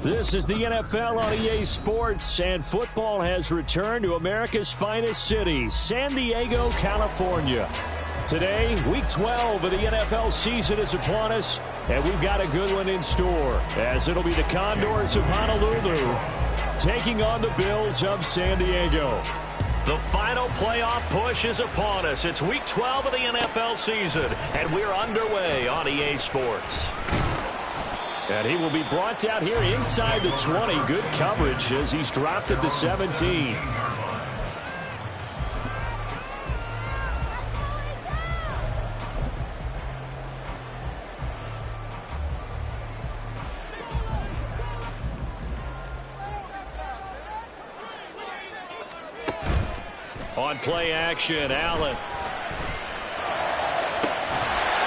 This is the NFL on EA Sports, and football has returned to America's finest city, San Diego, California. Today, Week 12 of the NFL season is upon us, and we've got a good one in store, as it'll be the Condors of Honolulu taking on the Bills of San Diego. The final playoff push is upon us. It's Week 12 of the NFL season, and we're underway on EA Sports. And he will be brought down here inside the 20. Good coverage as he's dropped at the 17. On play action, Allen.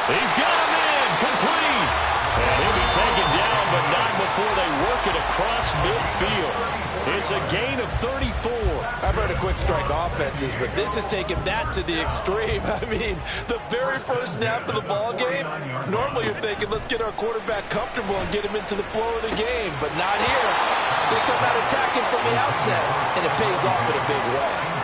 He's got him in, complete. And he'll be taken down, but not before they work it across midfield. It's a gain of 34. I've heard of quick strike offenses, but this has taken that to the extreme. I mean, the very first snap of the ball game, normally you're thinking, let's get our quarterback comfortable and get him into the flow of the game, but not here. They come out attacking from the outset, and it pays off in a big way.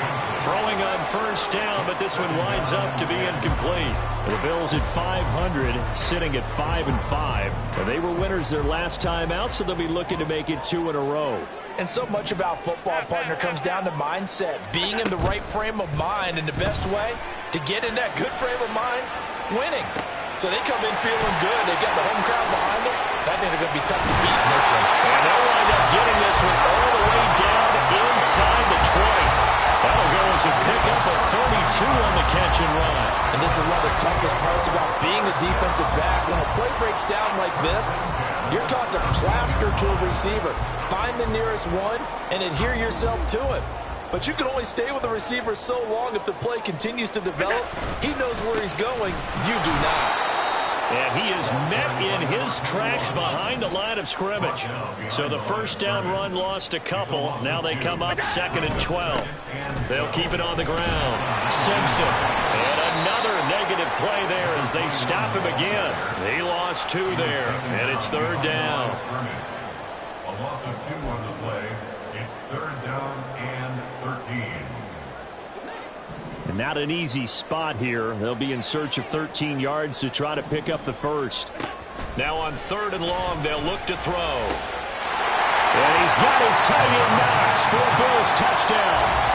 Throwing on first down, but this one winds up to be incomplete. The Bills at 500, sitting at 5-5. And they were winners their last time out, so they'll be looking to make it 2 in a row. And so much about football, partner, comes down to mindset, being in the right frame of mind, and the best way to get in that good frame of mind, winning. So they come in feeling good. They've got the home crowd behind them. I think they're going to be tough to beat in this one. And they'll wind up getting this one all the way down inside the 20. That'll go as a pickup of 32 on the catch and run. And this is one of the toughest parts about being a defensive back. When a play breaks down like this, you're taught to plaster to a receiver. Find the nearest one and adhere yourself to him. But you can only stay with the receiver so long if the play continues to develop. He knows where he's going. You do not. And he is met in his tracks behind the line of scrimmage. So the first down run lost a couple. Now they come up 2nd and 12. They'll keep it on the ground. Simpson. And another negative play there as they stop him again. He lost 2 there. And it's 3rd down. A loss of 2 on the play. It's It's 3rd down and 13. And not an easy spot here. They'll be in search of 13 yards to try to pick up the first. Now on 3rd and long, they'll look to throw. And he's got his tight end Knox for a Bills touchdown.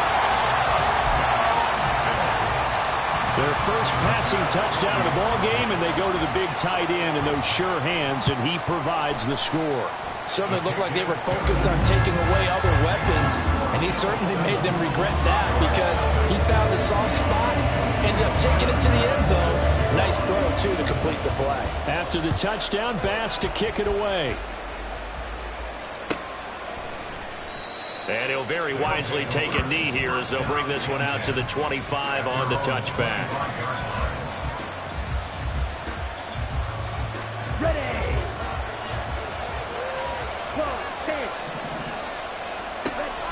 Their first passing touchdown of the ball game, and they go to the big tight end in those sure hands, and he provides the score. Certainly looked like they were focused on taking away other weapons, and he certainly made them regret that because he found a soft spot, ended up taking it to the end zone. Nice throw, too, to complete the play. After the touchdown, Bass to kick it away. And he'll very wisely take a knee here as they'll bring this one out to the 25 on the touchback. Ready.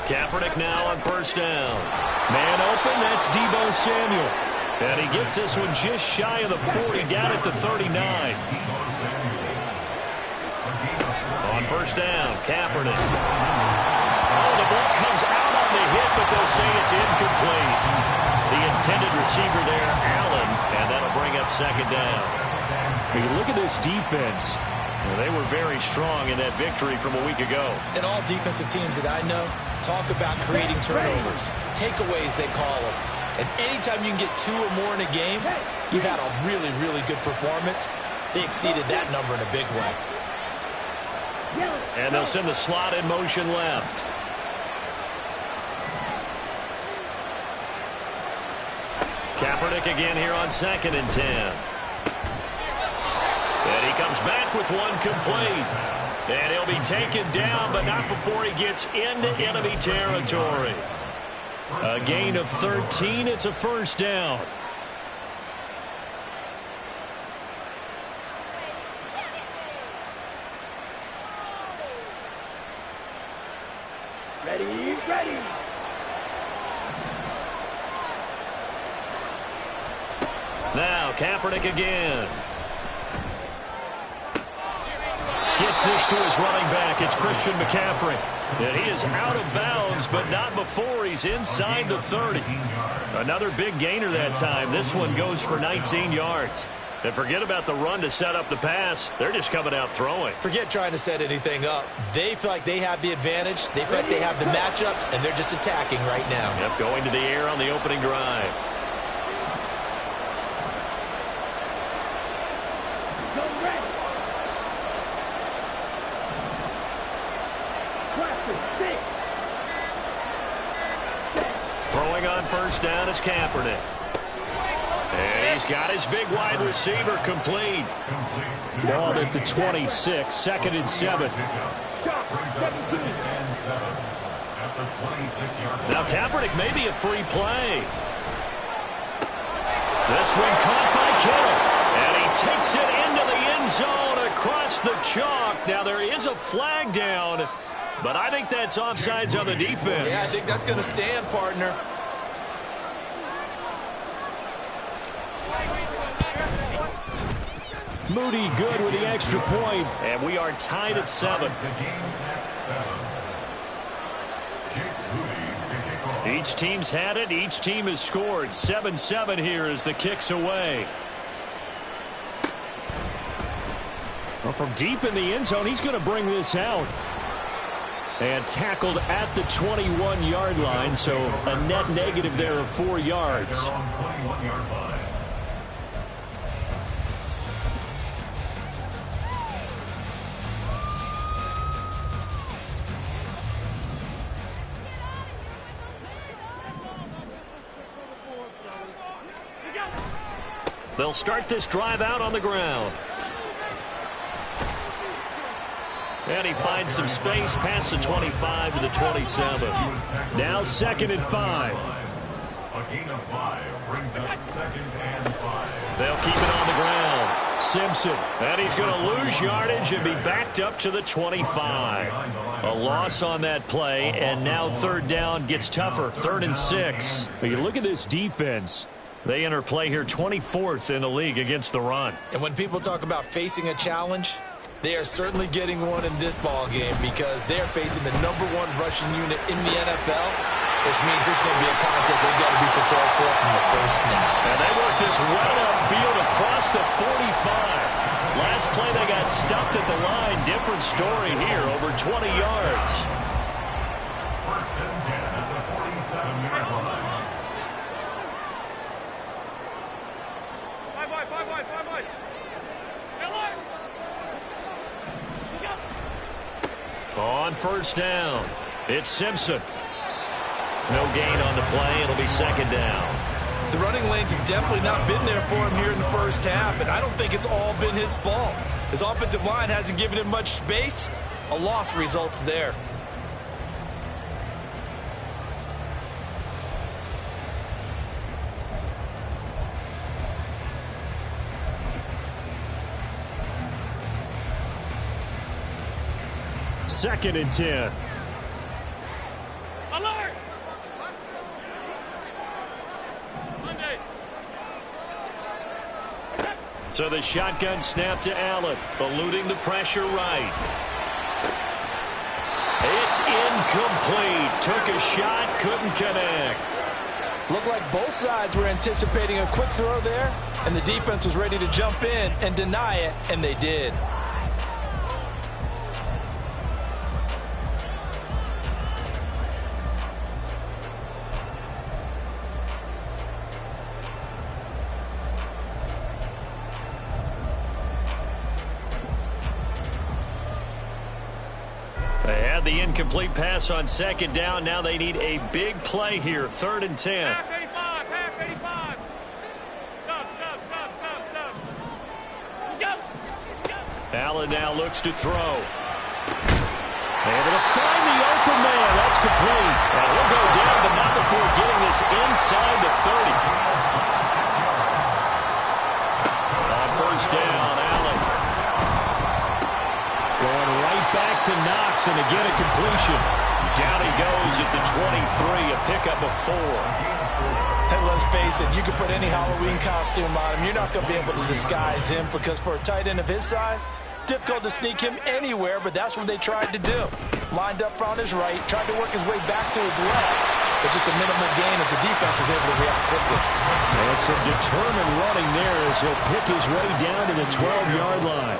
Kaepernick now on 1st down. Man open, that's Deebo Samuel. And he gets this one just shy of the 40, down at the 39. On 1st down, Kaepernick. Oh, the ball comes out on the hit, but they'll say it's incomplete. The intended receiver there, Allen, and that'll bring up 2nd down. When you look at this defense, they were very strong in that victory from a week ago. And all defensive teams that I know talk about creating turnovers. Takeaways, they call them. And anytime you can get 2 or more in a game, you've had a really, really good performance. They exceeded that number in a big way. And they'll send the slot in motion left. Kaepernick again here on 2nd and 10. And he comes back with one complete. And he'll be taken down, but not before he gets into enemy territory. A gain of 13. It's a 1st down. Ready. Now Kaepernick again. Gets this to his running back. It's Christian McCaffrey. And he is out of bounds, but not before he's inside the 30. Another big gainer that time. This one goes for 19 yards. And forget about the run to set up the pass. They're just coming out throwing. Forget trying to set anything up. They feel like they have the advantage. They feel like they have the matchups, and they're just attacking right now. Yep, going to the air on the opening drive. Throwing on 1st down is Kaepernick. And he's got his big wide receiver complete. Ball at the 26, 2nd and 7. Now Kaepernick may be a free play. This one caught by Kittle. And he takes it into the end zone across the chalk. Now there is a flag down, but I think that's offsides on the defense. Yeah, I think that's going to stand, partner. Moody good with the extra point. And we are tied at 7. Each team's had it. Each team has scored. 7-7 here as the kick's away. Well, from deep in the end zone, he's going to bring this out. And tackled at the 21-yard line, so a net negative there of 4 yards. They'll start this drive out on the ground. And he finds some space past the 25 to the 27. Now 2nd and 5. A gain of 5 brings up 2nd and 5. They'll keep it on the ground. Simpson. And he's going to lose yardage and be backed up to the 25. A loss on that play, and now 3rd down gets tougher. 3rd and 6. When you look at this defense, they enter play here 24th in the league against the run. And when people talk about facing a challenge, They are certainly getting one in this ball game because they are facing the #1 rushing unit in the NFL, which means this is going to be a contest they've got to be prepared for from the first snap. And they work this well upfield across the 45. Last play they got stuffed at the line. Different story here, over 20 yards. First and 10 at the 47-yard line. Five wide. On first down, it's Simpson. No gain on the play. It'll be second down. The running lanes have definitely not been there for him here in the first half, and I don't think it's all been his fault. His offensive line hasn't given him much space. A loss results there. Second and 10. Alert! Monday. So the shotgun snap to Allen, eluding the pressure right. It's incomplete. Took a shot, couldn't connect. Looked like both sides were anticipating a quick throw there, and the defense was ready to jump in and deny it, and they did. They had the incomplete pass on second down. Now they need a big play here. Third and 10. Half 85. Stop. Go. Allen now looks to throw. Able to find the open man. That's complete. And he'll go down, but not before getting this inside the 30. On first down, Allen. Going right back to Knox, and again a completion. Down he goes at the 23, a pickup of 4. And let's face it, you can put any Halloween costume on him. You're not going to be able to disguise him because for a tight end of his size, difficult to sneak him anywhere, but that's what they tried to do. Lined up on his right, tried to work his way back to his left, but just a minimal gain as the defense was able to react quickly. And some determined running there as he'll pick his way down to the 12-yard line.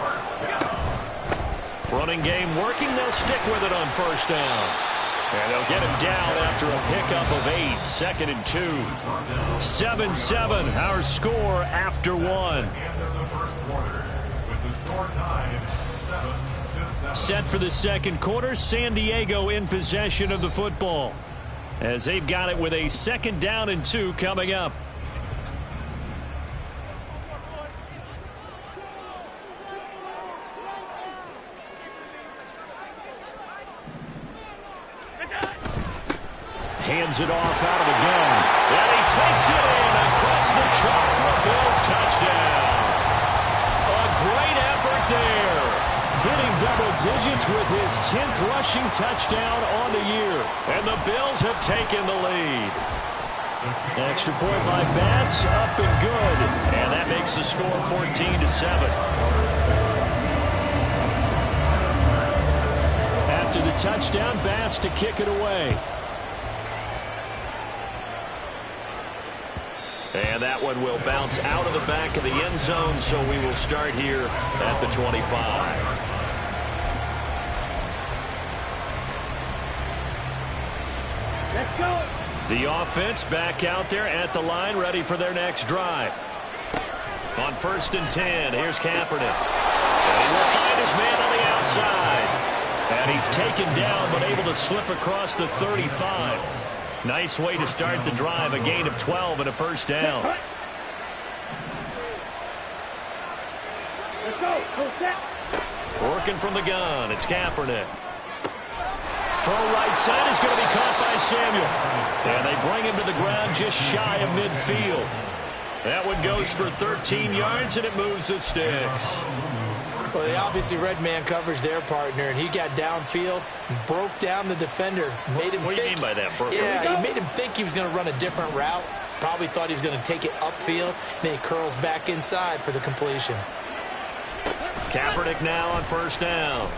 Running game working. They'll stick with it on first down. And they'll get him down after a pickup of 8. Second and 2. 7-7, our score after 1. End of the first quarter with the score tied 7-7. Set for the second quarter, San Diego in possession of the football, as they've got it with a second down and 2 coming up. Hands it off out of the gun. And he takes it in across the chalk for a Bills touchdown. A great effort there. Hitting double digits with his 10th rushing touchdown on the year. And the Bills have taken the lead. Extra point by Bass, up and good. And that makes the score 14-7. After the touchdown, Bass to kick it away. And that one will bounce out of the back of the end zone, so we will start here at the 25. Let's go. The offense back out there at the line, ready for their next drive. On first and 10, here's Kaepernick. And he will find his man on the outside. And he's taken down, but able to slip across the 35. Nice way to start the drive, a gain of 12 and a first down. Let's go. Working from the gun, it's Kaepernick. Throw right side is going to be caught by Samuel. And they bring him to the ground just shy of midfield. That one goes for 13 yards, and it moves the sticks. Well, they obviously read man coverage their partner, and he got downfield, broke down the defender, made him What do you mean by that, Brooke? Yeah, he made him think he was going to run a different route. Probably thought he was going to take it upfield, then he curls back inside for the completion. Kaepernick now on first down.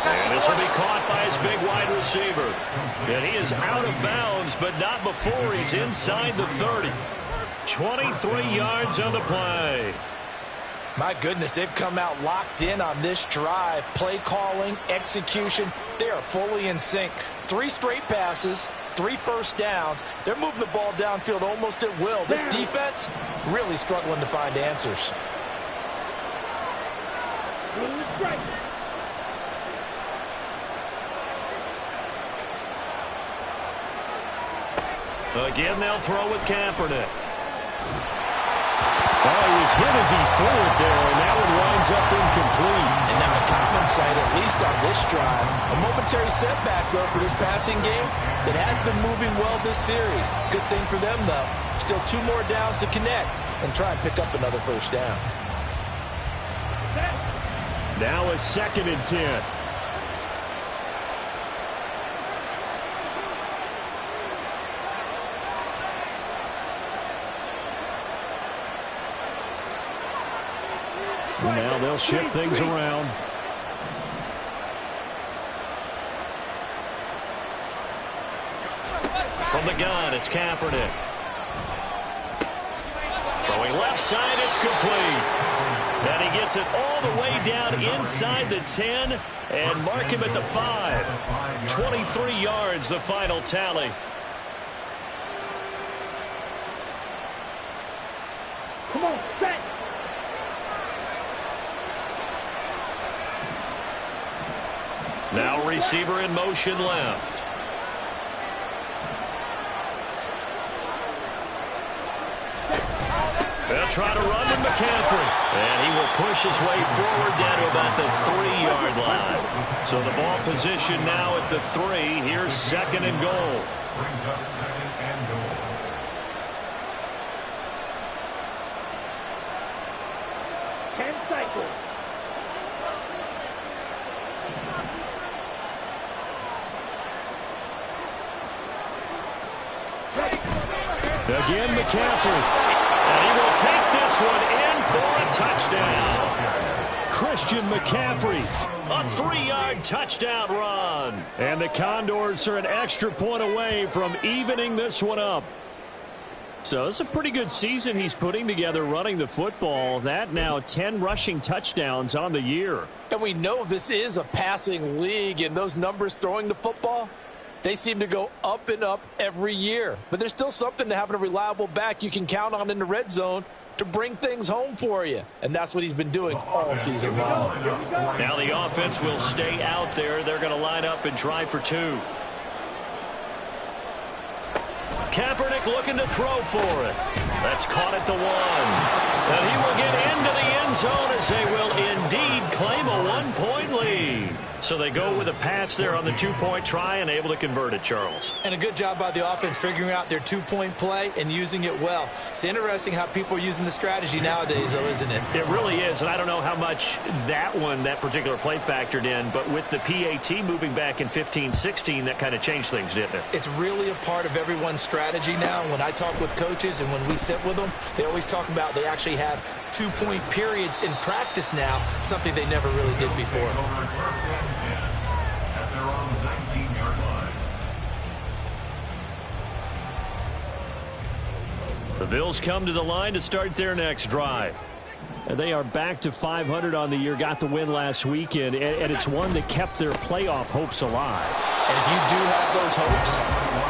And this will be caught by his big wide receiver. And he is out of bounds, but not before he's inside the 30. 23 yards on the play. My goodness, they've come out locked in on this drive. Play calling, execution, they are fully in sync. 3 straight passes, 3 first downs. They're moving the ball downfield almost at will. This defense really struggling to find answers. Again, they'll throw with Kaepernick. Oh, he was hit as he threw it there, and that one winds up incomplete. And now a common sight, at least on this drive. A momentary setback, though, for this passing game that has been moving well this series. Good thing for them, though. Still 2 more downs to connect and try and pick up another first down. Now a 2nd and 10. Now they'll shift things around. From the gun, it's Kaepernick. Throwing left side, it's complete. And he gets it all the way down inside the 10 and mark him at the 5. 23 yards, the final tally. Come on, set. Now receiver in motion left. They'll try to run to McCaffrey. And he will push his way forward down to about the 3-yard line. So the ball position now at the 3. Here's 2nd and goal. Brings up 2nd and goal. Again, McCaffrey. And he will take this one in for a touchdown. Christian McCaffrey. A 3-yard touchdown run. And the Condors are an extra point away from evening this one up. So it's a pretty good season he's putting together running the football. That now 10 rushing touchdowns on the year. And we know this is a passing league, and those numbers throwing the football, they seem to go up and up every year. But there's still something to having a reliable back you can count on in the red zone to bring things home for you. And that's what he's been doing all season long. Now the offense will stay out there. They're going to line up and try for 2. Kaepernick looking to throw for it. That's caught at the 1. And he will get into the end zone as they will indeed claim a 1-point lead. So they go with a pass there on the 2-point try and able to convert it, Charles. And a good job by the offense figuring out their 2-point play and using it well. It's interesting how people are using the strategy nowadays, though, isn't it? It really is, and I don't know how much that particular play factored in, but with the PAT moving back in 15-16, that kind of changed things, didn't it? It's really a part of everyone's strategy now. When I talk with coaches and when we sit with them, they always talk about they actually have 2-point periods in practice now, something they never really did before. At their own 19-yard line. The Bills come to the line to start their next drive. And they are back to 500 on the year, got the win last weekend, and it's one that kept their playoff hopes alive. And if you do have those hopes,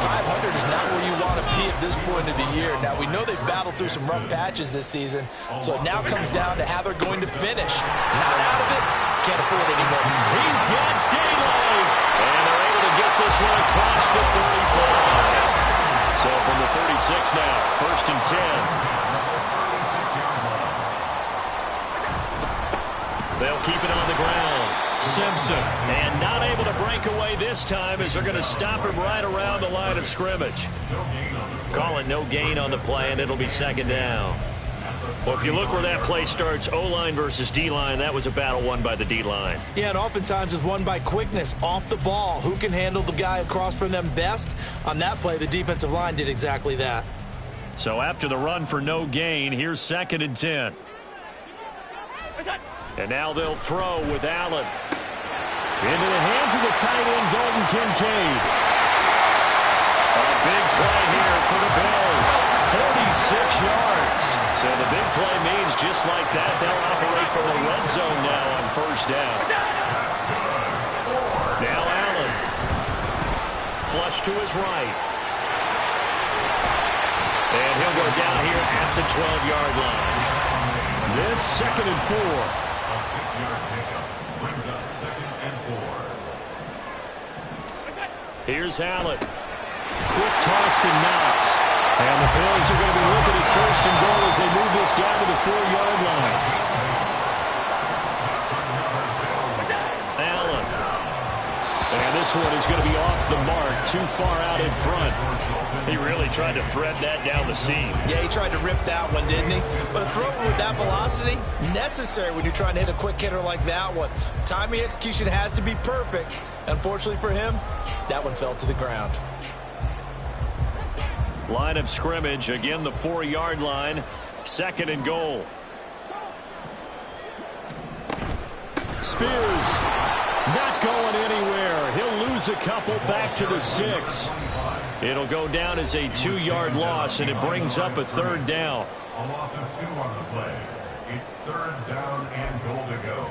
500 is not where you want to be at this point of the year. Now, we know they've battled through some rough patches this season, so it now comes down to how they're going to finish. Not out of it, can't afford it anymore. He's got daylight, and they're able to get this one across the 35. So from the 36 now, 1st and 10. They'll keep it on the ground. Simpson, and not able to break away this time as they're going to stop him right around the line of scrimmage. Call it no gain on the play, and it'll be 2nd down. Well, if you look where that play starts, O-line versus D-line, that was a battle won by the D-line. Yeah, and oftentimes it's won by quickness off the ball. Who can handle the guy across from them best? On that play, the defensive line did exactly that. So after the run for no gain, here's 2nd and 10. And now they'll throw with Allen. Into the hands of the tight end, Dalton Kincaid. A big play here for the Bills. 46 yards. So the big play means just like that, they'll operate from the red zone now on first down. Now Allen. Flush to his right. And he'll go down here at the 12-yard line. This 2nd and 4. A 6-yard pickup brings up 2nd and 4. Here's Allen. Quick toss to Knox. And the Bills are going to be looking at 1st and goal as they move this down to the 4-yard line. Allen. And this one is going to be off the mark, too far out in front. He really tried to thread that down the seam. Yeah, he tried to rip that one, didn't he? But a throw with that velocity, necessary when you're trying to hit a quick hitter like that one. Timing execution has to be perfect. Unfortunately for him, that one fell to the ground. Line of scrimmage, again the 4-yard line, 2nd and goal. Spears not going anywhere. He'll lose a couple back to the 6. It'll go down as a 2-yard loss, and it brings up a 3rd down. A loss of 2 on the play. It's 3rd down and goal to go.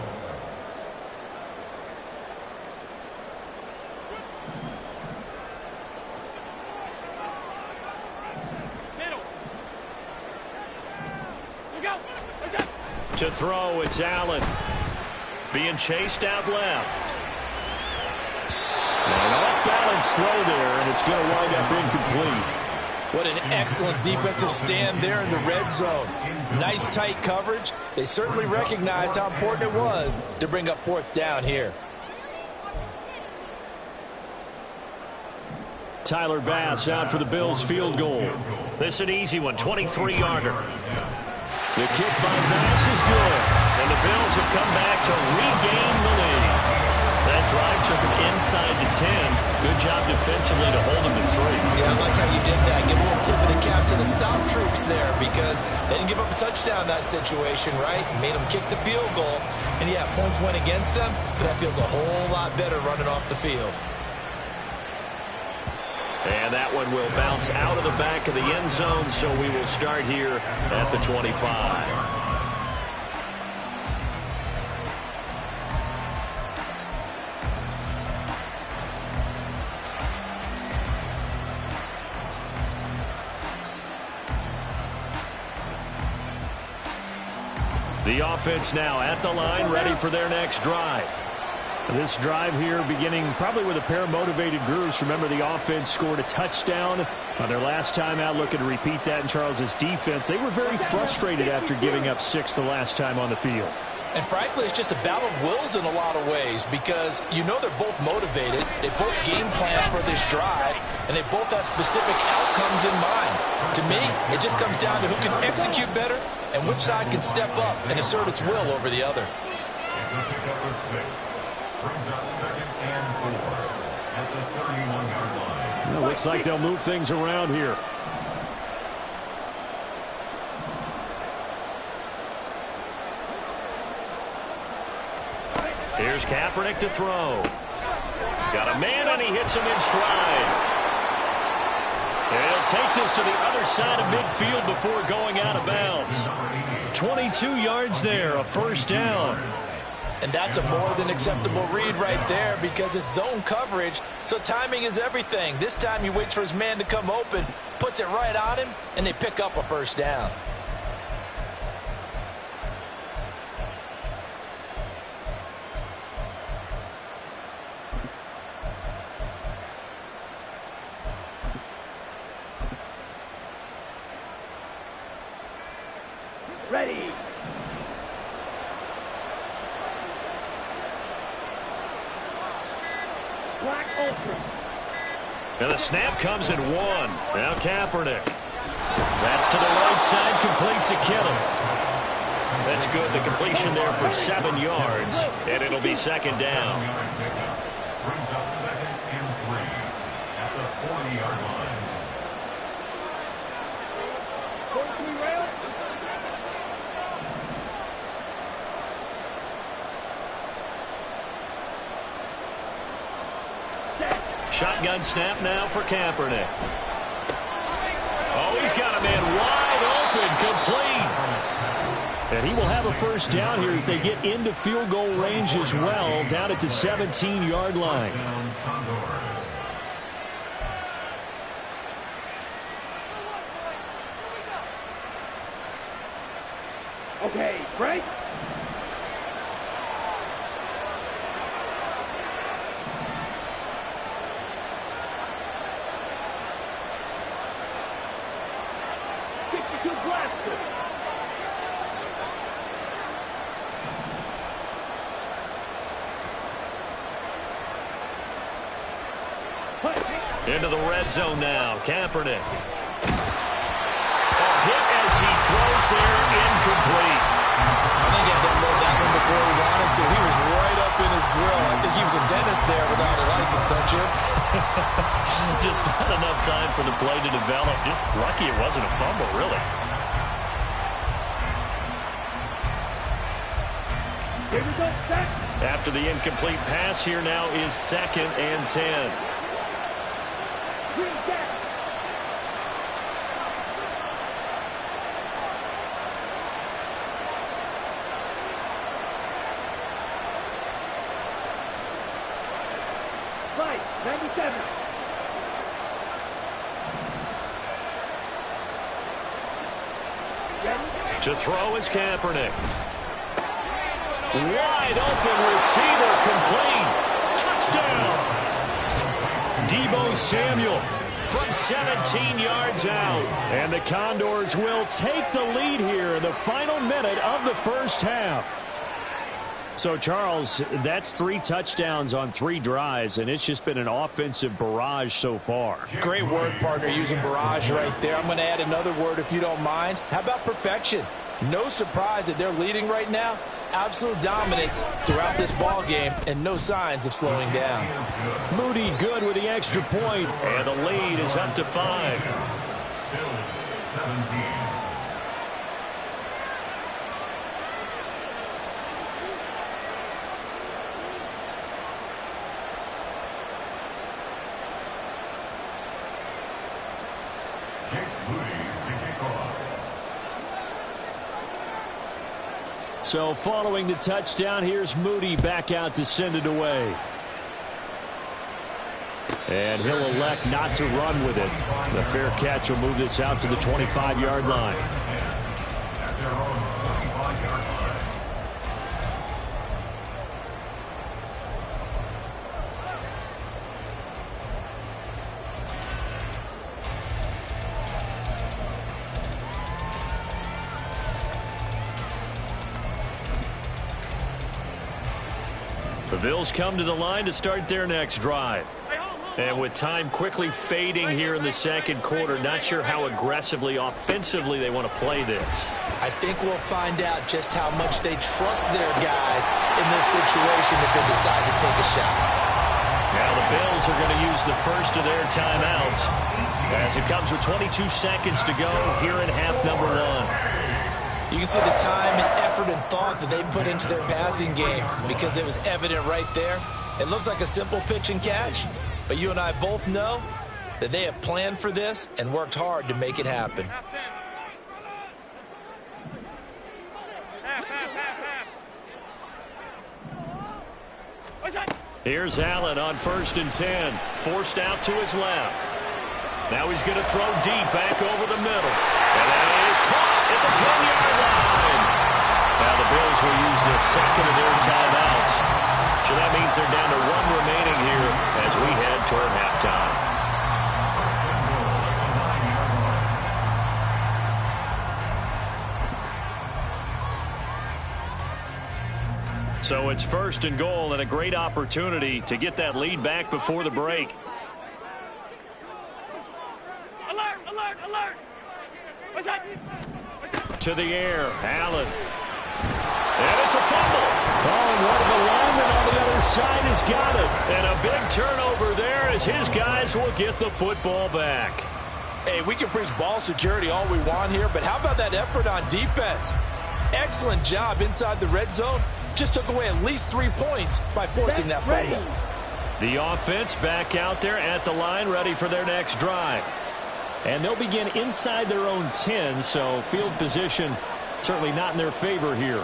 To throw, it's Allen. Being chased out left. An off-balance throw there, and it's going to wind up incomplete. What an excellent defensive stand there in the red zone. Nice tight coverage. They certainly recognized how important it was to bring up 4th down here. Tyler Bass out for the Bills field goal. This is an easy one, 23-yarder. The kick by Bass is good. And the Bills have come back to regain the lead. That drive took them inside the 10. Good job defensively to hold them to 3. Yeah, I like how you did that. Give a little tip of the cap to the stop troops there because they didn't give up a touchdown in that situation, right? Made them kick the field goal. And, yeah, points went against them, but that feels a whole lot better running off the field. And that one will bounce out of the back of the end zone, so we will start here at the 25. The offense now at the line, ready for their next drive. This drive here beginning probably with a pair of motivated groups. Remember, the offense scored a touchdown on their last time out, looking to repeat that in Charles's defense. They were very frustrated after giving up 6 the last time on the field. And frankly, it's just a battle of wills in a lot of ways because you know they're both motivated. They both game plan for this drive, and they both have specific outcomes in mind. To me, it just comes down to who can execute better and which side can step up and assert its will over the other. It's a pickup of 6. Brings up 2nd and 4 at the 31-yard line. Well, looks like they'll move things around here. Here's Kaepernick to throw. Got a man, and he hits him in stride. And he'll take this to the other side of midfield before going out of bounds. 22 yards there, a 1st down. And that's a more than acceptable read right there because it's zone coverage, so timing is everything. This time he waits for his man to come open, puts it right on him, and they pick up a 1st down. Ready. Black Ultra. And the snap comes at 1. Now Kaepernick. That's to the right side, complete to Kittle. That's good. The completion there for 7 yards, and it'll be 2nd down. Brings up 2nd and 3 at the 40-yard line. Shotgun snap now for Kaepernick. Oh, he's got a man wide open, complete. And he will have a first down here as they get into field goal range as well, down at the 17-yard line. Okay, break. Into the red zone now. Kaepernick. A hit as he throws there, incomplete. I think he had to unload that one before he wanted to. He was right up in his grill. I think he was a dentist there without a license, don't you? Just not enough time for the play to develop. Just lucky it wasn't a fumble, really. Here we go, set. After the incomplete pass, here now is 2nd and 10. Right, 97. To throw is Kaepernick. Wide open receiver, complete. Touchdown. Deebo Samuel from 17 yards out. And the Condors will take the lead here in the final minute of the first half. So, Charles, that's 3 touchdowns on 3 drives, and it's just been an offensive barrage so far. Great word, partner, using barrage right there. I'm going to add another word if you don't mind. How about perfection? No surprise that they're leading right now. Absolute dominance throughout this ball game and no signs of slowing down. Moody good with the extra point. And the lead is up to 5. Bills 17. So following the touchdown, here's Moody back out to send it away. And he'll elect not to run with it. The fair catch will move this out to the 25-yard line. At their own 25-yard line. The Bills come to the line to start their next drive. And with time quickly fading here in the second quarter, not sure how aggressively, offensively they want to play this. I think we'll find out just how much they trust their guys in this situation if they decide to take a shot. Now the Bills are going to use the first of their timeouts as it comes with 22 seconds to go here in half number 1. You can see the time and effort and thought that they put into their passing game because it was evident right there. It looks like a simple pitch and catch, but you and I both know that they have planned for this and worked hard to make it happen. Here's Allen on 1st and 10, forced out to his left. Now he's going to throw deep back over the middle. And that is caught at the 10-yard line. Now the Bills will use the second of their timeouts. So that means they're down to 1 remaining here as we head toward halftime. So it's 1st and goal and a great opportunity to get that lead back before the break. Alert, alert, alert. What's that? To the air, Allen. And it's a fumble. Oh, and one of the linemen on the other side has got it. And a big turnover there as his guys will get the football back. Hey, we can preach ball security all we want here, but how about that effort on defense? Excellent job inside the red zone. Just took away at least 3 points by forcing that fumble. The offense back out there at the line, ready for their next drive. And they'll begin inside their own 10, so field position certainly not in their favor here.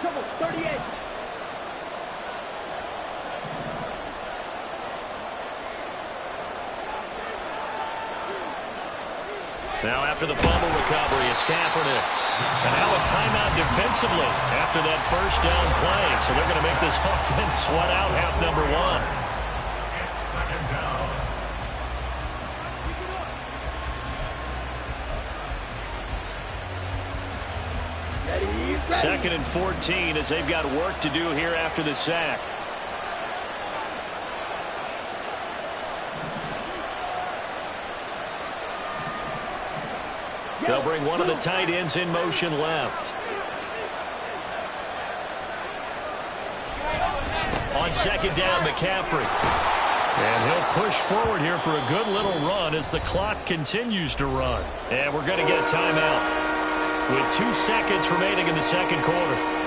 Trouble, 38. Now after the fumble recovery, it's Kaepernick. And now a timeout defensively after that first down play. So they're going to make this offense sweat out half number one. Second and 14 as they've got work to do here after the sack. They'll bring one of the tight ends in motion left. On second down, McCaffrey. And he'll push forward here for a good little run as the clock continues to run. And we're going to get a timeout with 2 seconds remaining in the second quarter.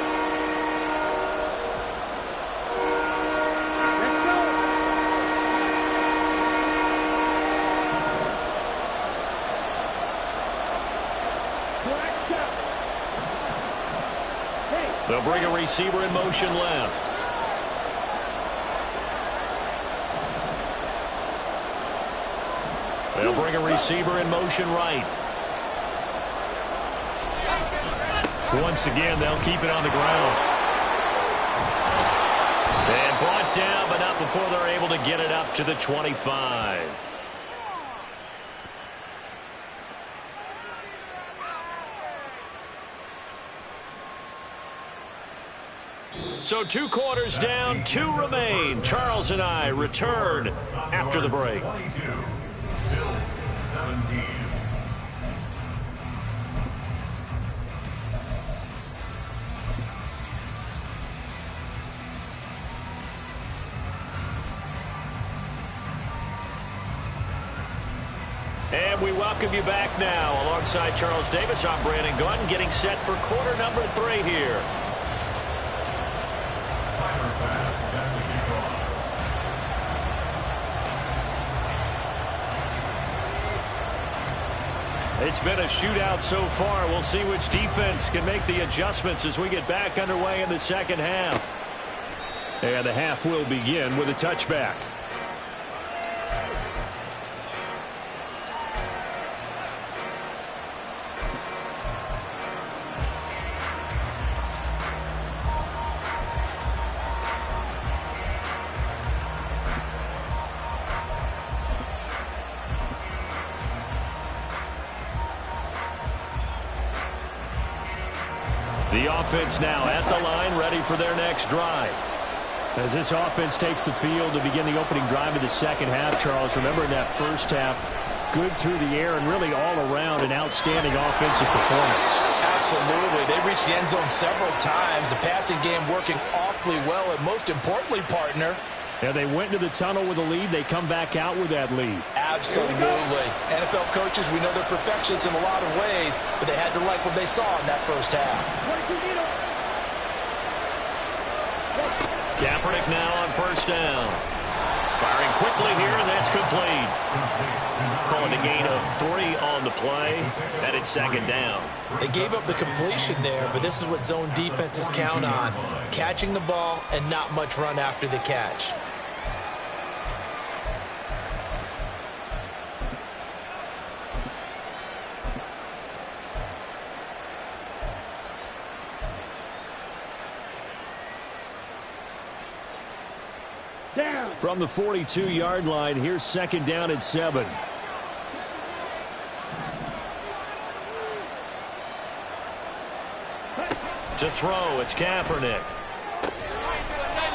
They'll bring a receiver in motion left. They'll bring a receiver in motion right. Once again, they'll keep it on the ground. And brought down, but not before they're able to get it up to the 25. So 2 quarters down, 2 remain. Charles and I return after the break. And we welcome you back now. Alongside Charles Davis, I'm Brandon Gunn, getting set for quarter number 3 here. It's been a shootout so far. We'll see which defense can make the adjustments as we get back underway in the second half. And the half will begin with a touchback. The offense now at the line, ready for their next drive. As this offense takes the field to begin the opening drive of the second half, Charles, remember in that first half, good through the air and really all around an outstanding offensive performance. Absolutely. They reached the end zone several times. The passing game working awfully well, and most importantly, partner, Yeah, they went into the tunnel with a lead. They come back out with that lead. Absolutely. NFL coaches, we know they're perfectionists in a lot of ways, but they had to like what they saw in that first half. Kaepernick now on first down. Firing quickly here, that's complete. Calling a gain of 3 on the play, and it's second down. They gave up the completion there, but this is what zone defenses count on. Catching the ball and not much run after the catch. From the 42-yard line, here's second down at 7. To throw, it's Kaepernick.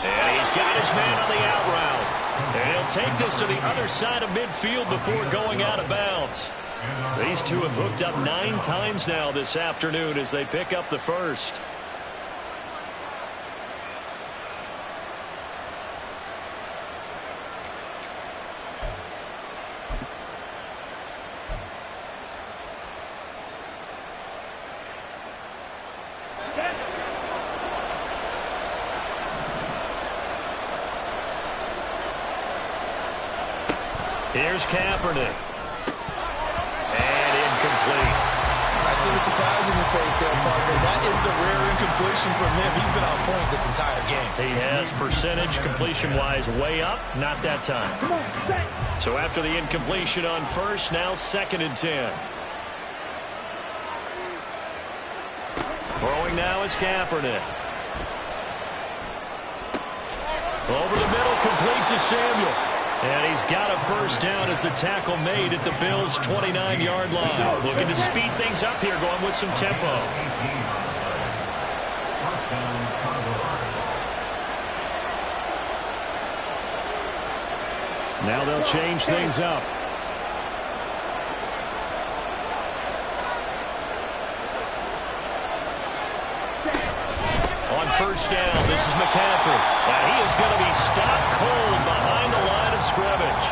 And he's got his man on the out route. And he'll take this to the other side of midfield before going out of bounds. These two have hooked up 9 times now this afternoon as they pick up the first. Here's Kaepernick. And incomplete. I see the surprise in your face there, partner. That is a rare incompletion from him. He's been on point this entire game. He has percentage completion-wise way up, not that time. So after the incompletion on first, now 2nd and 10. Throwing now is Kaepernick. Over the middle, complete to Samuel. And he's got a first down as the tackle made at the Bills' 29-yard line. Looking to speed things up here, going with some tempo. Now they'll change things up. On first down, this is McCaffrey. And he is going to be stopped cold behind the line of scrimmage.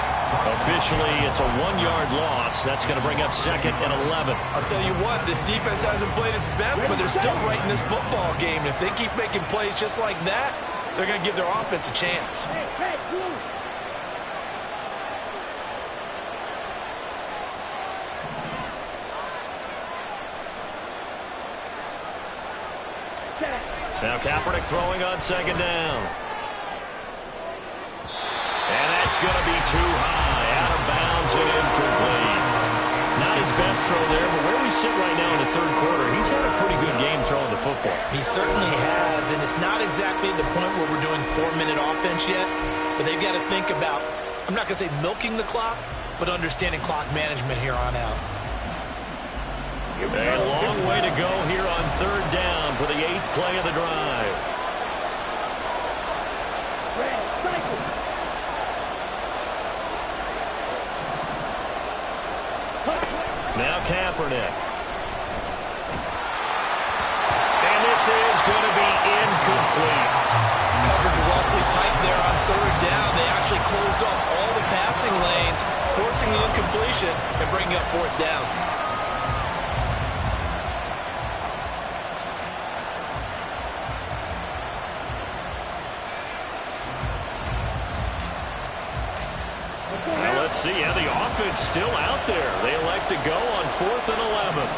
Officially, it's a 1-yard loss. That's going to bring up 2nd and 11. I'll tell you what, this defense hasn't played its best, but they're still right in this football game. If they keep making plays just like that, they're going to give their offense a chance. Now Kaepernick throwing on 2nd down. And that's going to be too high. Out of bounds and incomplete. Not his best throw there, but where we sit right now in the 3rd quarter, he's had a pretty good game throwing the football. He certainly has, and it's not exactly the point where we're doing 4-minute offense yet, but they've got to think about, I'm not going to say milking the clock, but understanding clock management here on out. A long way to go here on 3rd down for the 8th play of the drive. Now Kaepernick. And this is going to be incomplete. Coverage was awfully tight there on 3rd down. They actually closed off all the passing lanes, forcing the incompletion and bringing up 4th down. Now let's see how the offense still out there. They elect to go on 4th and 11.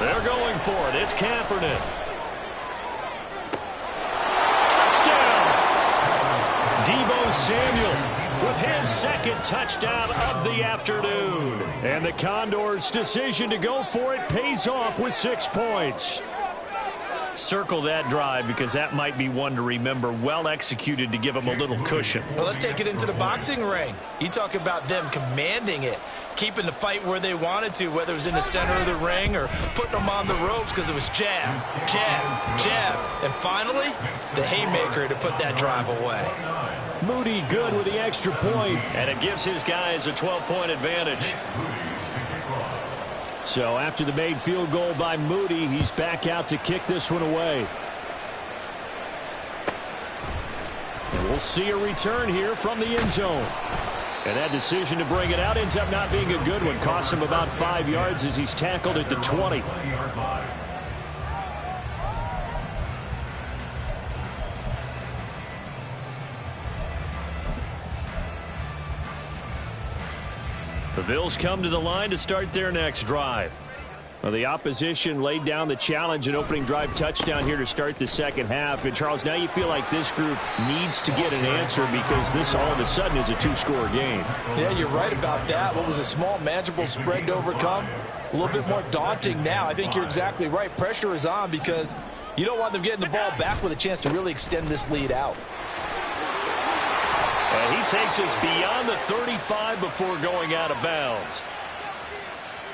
They're going for it. It's Kaepernick. Touchdown! Deebo Samuel with his 2nd touchdown of the afternoon. And the Condors' decision to go for it pays off with 6 points. Circle that drive because that might be one to remember. Well executed to give them a little cushion. Well, let's take it into the boxing ring. You talk about them commanding it, keeping the fight where they wanted to, whether it was in the center of the ring or putting them on the ropes because it was jab, jab, jab. And finally, the haymaker to put that drive away. Moody good with the extra point. And it gives his guys a 12-point advantage. So after the made field goal by Moody, he's back out to kick this one away. And we'll see a return here from the end zone. And that decision to bring it out ends up not being a good one. Costs him about 5 yards as he's tackled at the 20. The Bills come to the line to start their next drive. Well, the opposition laid down the challenge and opening drive touchdown here to start the 2nd half. And, Charles, now you feel like this group needs to get an answer because this all of a sudden is a 2-score game. Yeah, you're right about that. What was a small, manageable spread to overcome? A little bit more daunting now. I think you're exactly right. Pressure is on because you don't want them getting the ball back with a chance to really extend this lead out. And he takes us beyond the 35 before going out of bounds.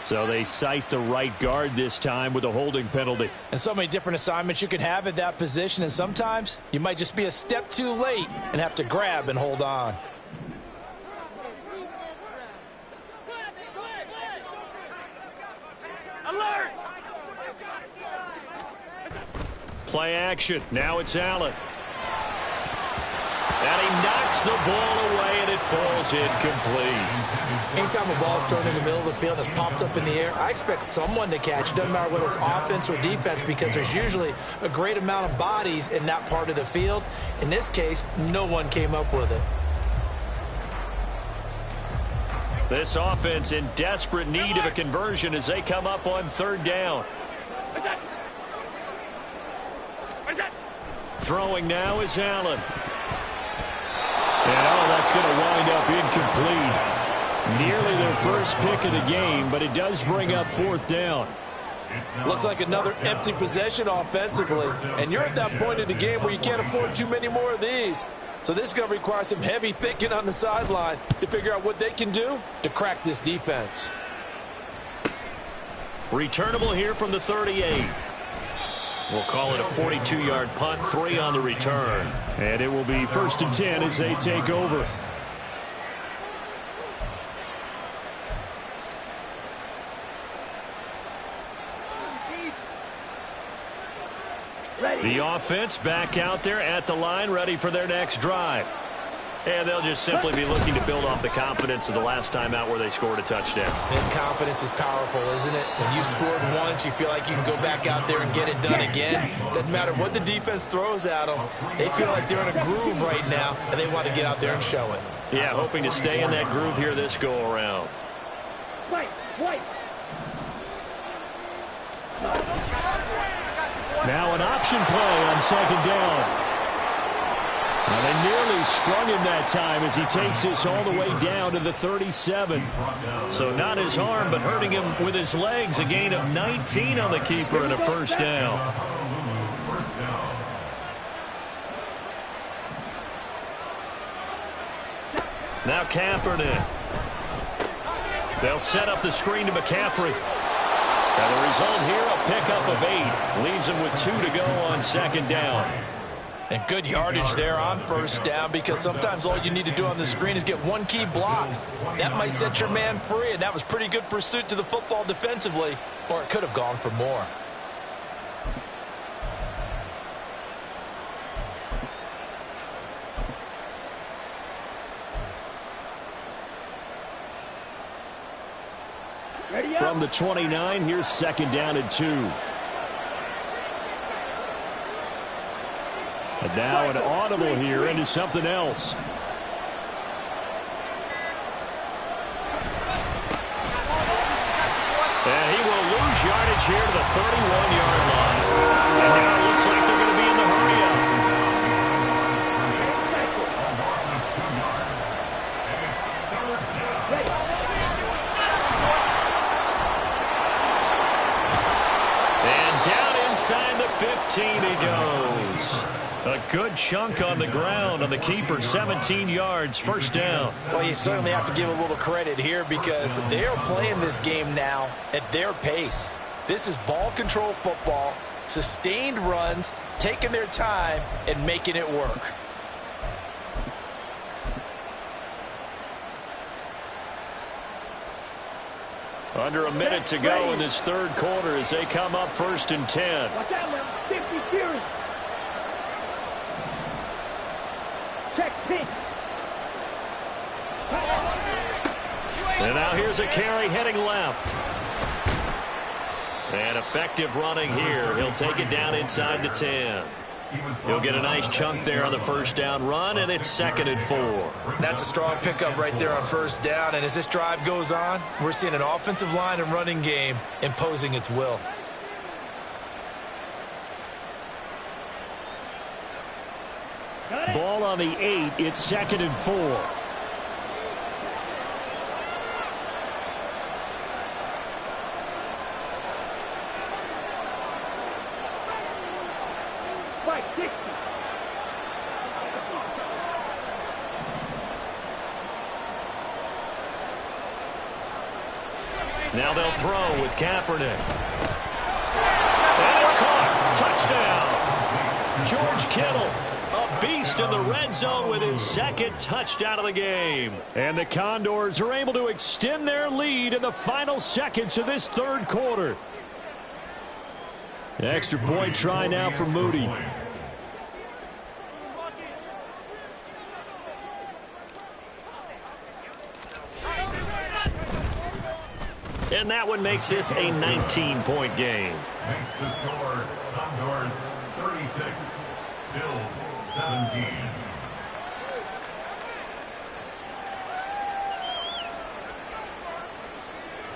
So they cite the right guard this time with a holding penalty. And so many different assignments you can have at that position, and sometimes you might just be a step too late and have to grab and hold on. Alert! Play action. Now it's Allen. And he knocks the ball away, and it falls incomplete. Anytime a ball's thrown in the middle of the field and it's popped up in the air, I expect someone to catch. It doesn't matter whether it's offense or defense, because there's usually a great amount of bodies in that part of the field. In this case, no one came up with it. This offense in desperate need of a conversion as they come up on third down. What's that? What's that? Throwing now is Allen. And that's going to wind up incomplete. Nearly their first pick of the game, but it does bring up fourth down. Looks like another empty possession offensively. And you're at that point in the game where you can't afford too many more of these. So this is going to require some heavy thinking on the sideline to figure out what they can do to crack this defense. Returnable here from the 38. We'll call it a 42-yard punt, 3 on the return. And it will be 1st and 10 as they take over. The offense back out there at the line, ready for their next drive. And they'll just simply be looking to build off the confidence of the last time out where they scored a touchdown. And confidence is powerful, isn't it? When you've scored once, you feel like you can go back out there and get it done again. Doesn't matter what the defense throws at them. They feel like they're in a groove right now, and they want to get out there and show it. Yeah, hoping to stay in that groove here this go-around. White. Now an option play on 2nd down. And they nearly sprung him that time as he takes this all the way down to the 37. So not his arm, but hurting him with his legs. A gain of 19 on the keeper and a first down. Now Kaepernick. They'll set up the screen to McCaffrey. And the result here, a pickup of 8. Leaves him with 2 to go on 2nd down. And good yardage there on 1st down, because sometimes all you need to do on the screen is get one key block. That might set your man free, and that was pretty good pursuit to the football defensively, or it could have gone for more. Ready up. From the 29, here's 2nd down and 2. And now an audible here into something else. And he will lose yardage here to the 31-yard line. And now it looks like they're going to be in the hurry-up. And down inside the 15 he goes. A good chunk on the ground on the keeper, 17 yards, 1st down. Well, you certainly have to give a little credit here, because they are playing this game now at their pace. This is ball control football, sustained runs, taking their time, and making it work. Under a minute to go in this 3rd quarter as they come up 1st and 10. Watch out now. 50 series. Check pitch. And now here's a carry heading left. And effective running here. He'll take it down inside the 10. He'll get a nice chunk there on the 1st down run, and it's 2nd and 4. That's a strong pickup right there on 1st down, and as this drive goes on, we're seeing an offensive line and running game imposing its will. Ball on the 8. It's 2nd and 4. Fight 60. Now they'll throw with Kaepernick. And it's caught. Touchdown. George Kittle, a beast in the red zone with his 2nd touchdown of the game. And the Condors are able to extend their lead in the final seconds of this 3rd quarter. Extra point try now for Moody. And that one makes this a 19-point game. Makes the score Condors 36, Bills 17.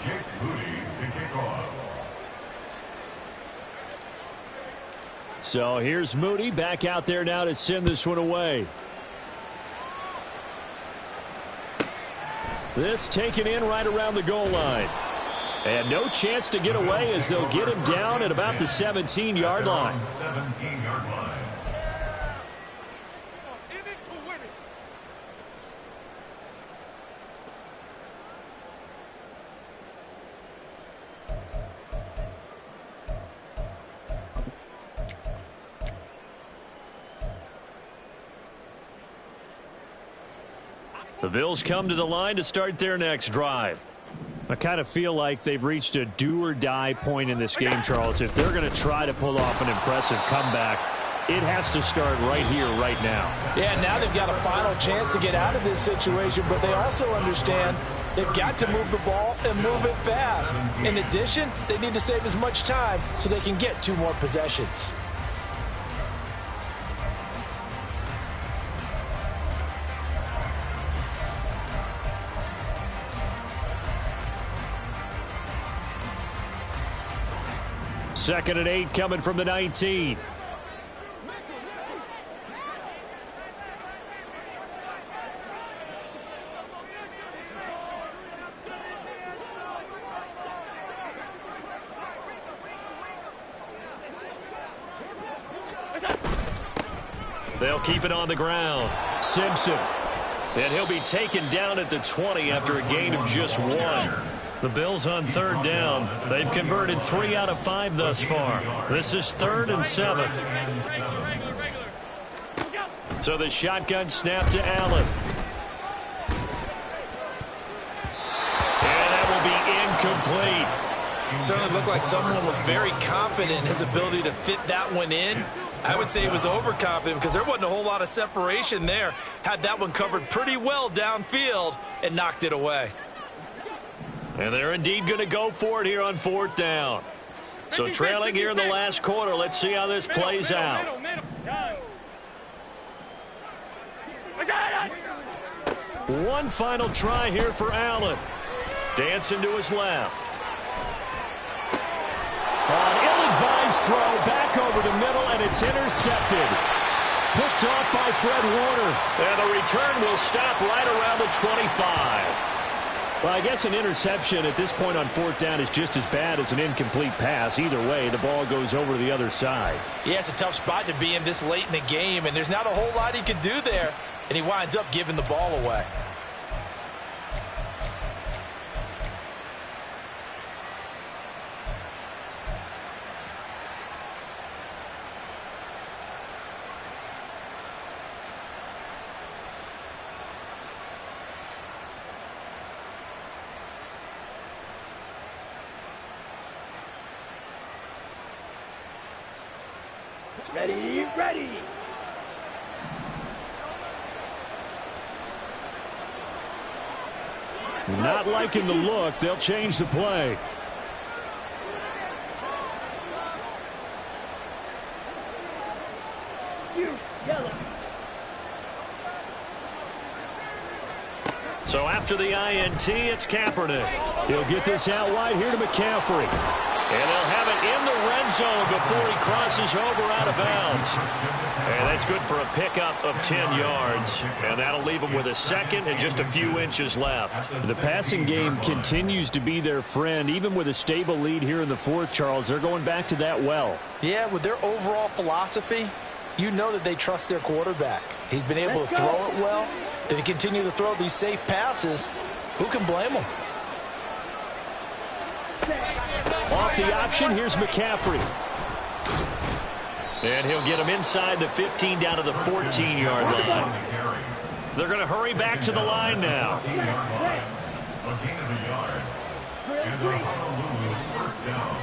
Jake Moody to kick off. So here's Moody back out there now to send this one away. This taken in right around the goal line. And no chance to get away as they'll get him down at about the 17-yard line. 17-yard line. The Bills come to the line to start their next drive. I kind of feel like they've reached a do-or-die point in this game, Charles. If they're going to try to pull off an impressive comeback, it has to start right here, right now. Yeah, now they've got a final chance to get out of this situation, but they also understand they've got to move the ball and move it fast. In addition, they need to save as much time so they can get 2 more possessions. Second and 8 coming from the 19. They'll keep it on the ground. Simpson. And he'll be taken down at the 20 after a gain of just 1. The Bills on third down. They've converted 3 out of 5 thus far. This is 3rd and 7. So the shotgun snap to Allen. And that will be incomplete. Certainly looked like someone was very confident in his ability to fit that one in. I would say he was overconfident because there wasn't a whole lot of separation there. Had that one covered pretty well downfield and knocked it away. And they're indeed going to go for it here on 4th down. So trailing here in the last quarter. Let's see how this plays out. One final try here for Allen. Dancing to his left. An ill-advised throw back over the middle, and it's intercepted. Picked off by Fred Warner. And the return will stop right around the 25. Well, I guess an interception at this point on 4th down is just as bad as an incomplete pass. Either way, the ball goes over to the other side. Yeah, it's a tough spot to be in this late in the game, and there's not a whole lot he could do there, and he winds up giving the ball away. Ready, ready. Not liking the look. They'll change the play. Yellow. So after the INT, it's Kaepernick. He'll get this out wide here to McCaffrey. And they'll have it in the red zone before he crosses over out of bounds. And that's good for a pickup of 10 yards. And that'll leave them with a second and just a few inches left. The passing game continues to be their friend. Even with a stable lead here in the 4th, Charles, they're going back to that well. Yeah, with their overall philosophy, you know that they trust their quarterback. He's been able to throw it well. If they continue to throw these safe passes, who can blame them? Off the option, here's McCaffrey. And he'll get him inside the 15 down to the 14-yard line. They're going to hurry back to the line now. A gain of a yard. And the Honolulu first down.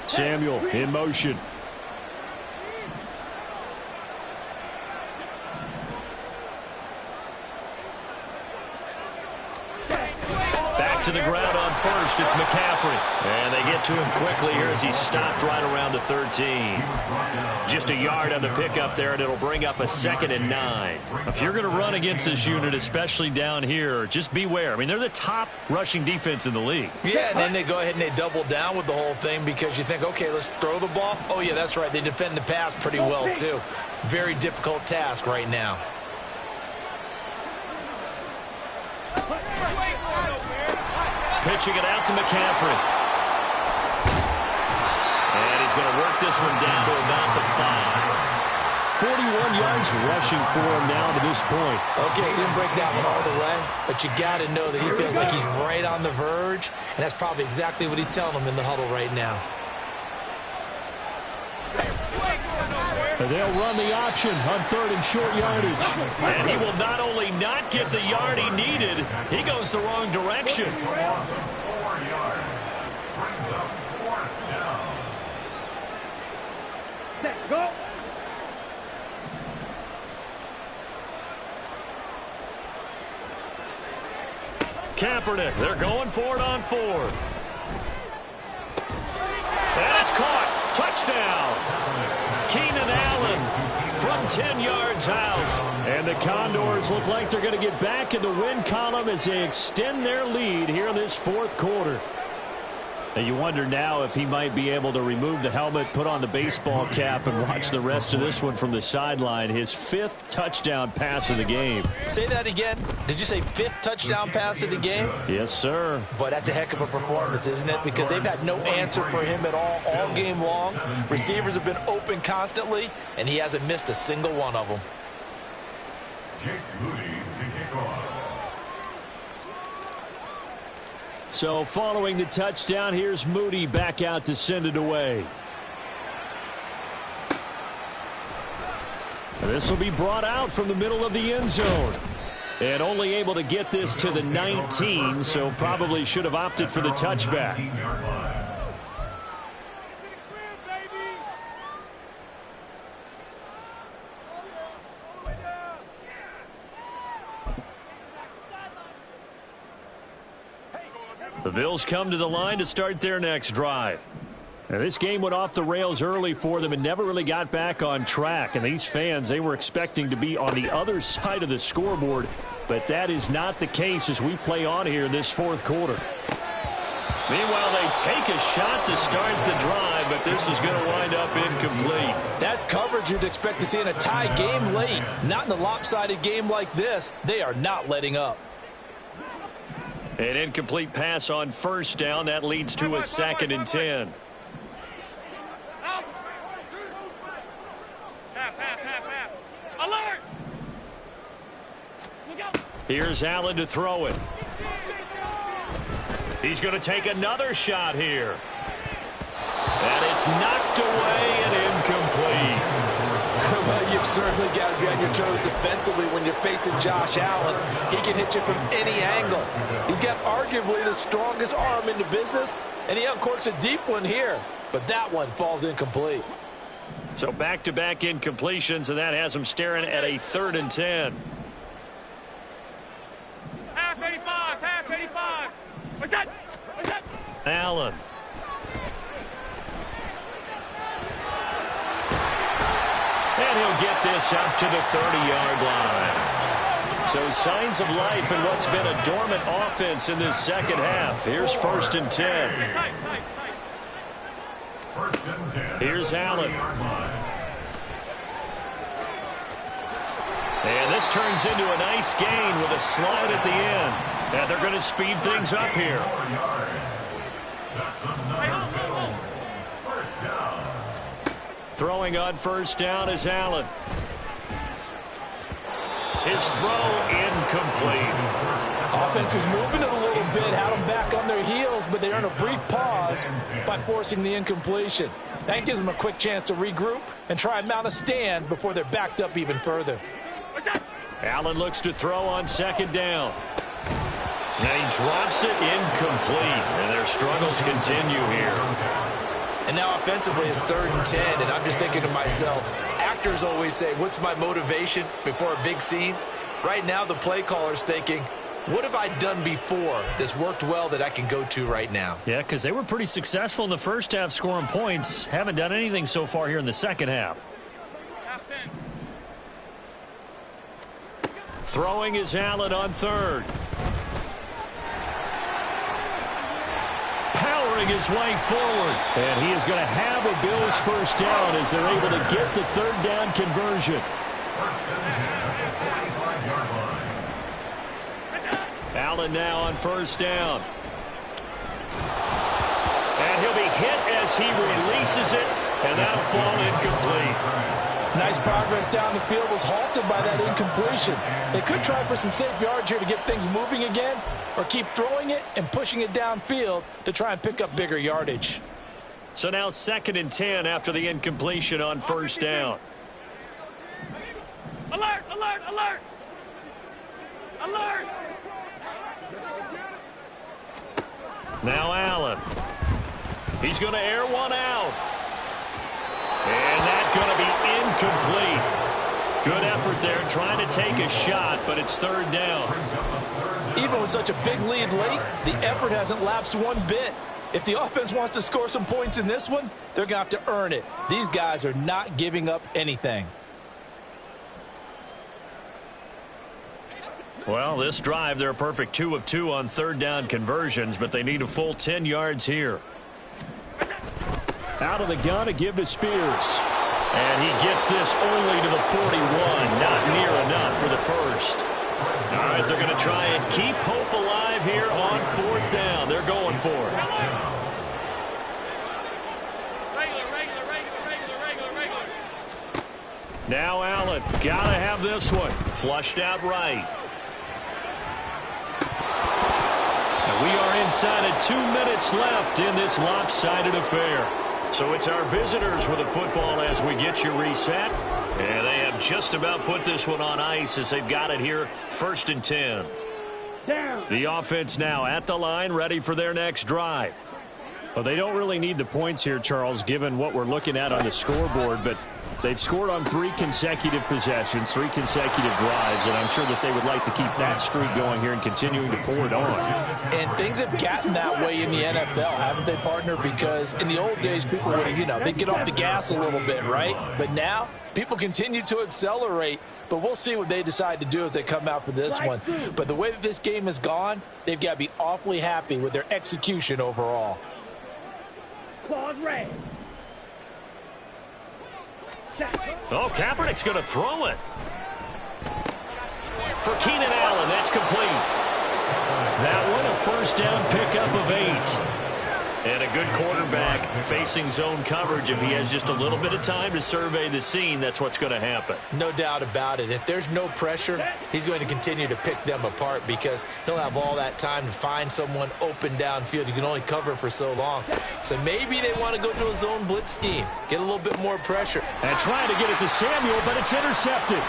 Samuel in motion. to the ground on first. It's McCaffrey. And they get to him quickly here as he's stopped right around the 13. Just a yard on the pickup there, and it'll bring up a 2nd and 9. If you're going to run against this unit, especially down here, just beware. I mean, they're the top rushing defense in the league. Yeah, and then they go ahead and they double down with the whole thing because you think, okay, let's throw the ball. Oh, yeah, that's right. They defend the pass pretty well, too. Very difficult task right now. Pitching it out to McCaffrey. And he's going to work this one down to about the 5. 41 yards rushing for him now to this point. Okay, he didn't break that one all the way, but you got to know that he feels like he's right on the verge, and that's probably exactly what he's telling them in the huddle right now. They'll run the option on 3rd and short yardage. And he will not only not get the yard he needed, he goes the wrong direction. 4 yards. Brings up 4th down. Set, go. Kaepernick, they're going for it on 4th. That's caught. Touchdown. Keenan Allen from 10 yards out. And the Condors look like they're going to get back in the win column as they extend their lead here in this 4th quarter. And you wonder now if he might be able to remove the helmet, put on the baseball cap, and watch the rest of this one from the sideline. His 5th touchdown pass of the game. Say that again. Did you say 5th touchdown pass of the game? Yes, sir. But that's a heck of a performance, isn't it? Because they've had no answer for him at all game long. Receivers have been open constantly, and he hasn't missed a single one of them. Jake Moody to kick off. So following the touchdown, here's Moody back out to send it away. And this will be brought out from the middle of the end zone. And only able to get this to the 19, so probably should have opted for the touchback. The Bills come to the line to start their next drive. Now, this game went off the rails early for them and never really got back on track. And these fans, they were expecting to be on the other side of the scoreboard. But that is not the case as we play on here in this 4th quarter. Meanwhile, they take a shot to start the drive, but this is going to wind up incomplete. That's coverage you'd expect to see in a tie game late. Not in a lopsided game like this. They are not letting up. An incomplete pass on 1st down. That leads to a 2nd and 10. Alert! Here's Allen to throw it. He's going to take another shot here. And it's knocked away and incomplete. You've certainly got to be on your toes defensively when you're facing Josh Allen. He can hit you from any angle. He's got arguably the strongest arm in the business, and he uncorks a deep one here. But that one falls incomplete. So back-to-back incompletions, and that has him staring at a 3rd and 10. Half 85, half 85. What's that? What's that? Allen. And he'll get this up to the 30-yard line. So signs of life in what's been a dormant offense in this 2nd half. Here's 1st and 10. Tight, tight, tight. 1st and 10. Here's Allen. And this turns into a nice gain with a slide at the end. And they're going to speed things up here. 4 yards. That's another Bills 1st down. Throwing on 1st down is Allen. His throw incomplete. Offense was moving it a little bit, had them back on their heels, but they earn a brief pause by forcing the incompletion. That gives them a quick chance to regroup and try and mount a stand before they're backed up even further. Allen looks to throw on 2nd down. And he drops it incomplete. And their struggles continue here. And now offensively it's 3rd and 10, and I'm just thinking to myself, actors always say, what's my motivation before a big scene? Right now the play caller's thinking, what have I done before that's worked well that I can go to right now? Yeah, because they were pretty successful in the first half scoring points. Haven't done anything so far here in the second half. Throwing is Allen on third. Powering his way forward. And he is going to have a Bills first down as they're able to get the third down conversion. Allen now on first down. And he'll be hit as he releases it, and that'll fall incomplete. Nice progress down the field, was halted by that incompletion. They could try for some safe yards here to get things moving again, or keep throwing it and pushing it downfield to try and pick up bigger yardage. So now 2nd and 10 after the incompletion on first down. Alert, alert, alert! Alert! Now Allen. He's going to air one out. And that's going to be incomplete. Good effort there trying to take a shot, but it's third down. Even with such a big lead late, the effort hasn't lapsed one bit. If the offense wants to score some points in this one, they're going to have to earn it. These guys are not giving up anything. Well, this drive, they're a perfect 2 of 2 on third down conversions, but they need a full 10 yards here. Out of the gun to give to Spears. And he gets this only to the 41. Not near enough for the first. All right, they're going to try and keep hope alive here on fourth down. They're going for it. Regular. Now Allen, got to have this one. Flushed out right. And we are inside of 2 minutes left in this lopsided affair. So it's our visitors with the football as we get you reset. And they have just about put this one on ice as they've got it here, 1st and 10. The offense now at the line, ready for their next drive. Well, they don't really need the points here, Charles, given what we're looking at on the scoreboard, but they've scored on 3 consecutive possessions, 3 consecutive drives, and I'm sure that they would like to keep that streak going here and continuing to pour it on. And things have gotten that way in the NFL, haven't they, partner? Because in the old days, people would, they'd get off the gas a little bit, right? But now, people continue to accelerate, but we'll see what they decide to do as they come out for this one. But the way that this game has gone, they've got to be awfully happy with their execution overall. Claude Ray. Oh, Kaepernick's going to throw it. For Keenan Allen, that's complete. That one, a first down pickup of 8. And a good quarterback facing zone coverage. If he has just a little bit of time to survey the scene, that's what's going to happen. No doubt about it. If there's no pressure, he's going to continue to pick them apart because he'll have all that time to find someone open downfield. You can only cover for so long. So maybe they want to go to a zone blitz scheme, get a little bit more pressure. And trying to get it to Samuel, but it's intercepted.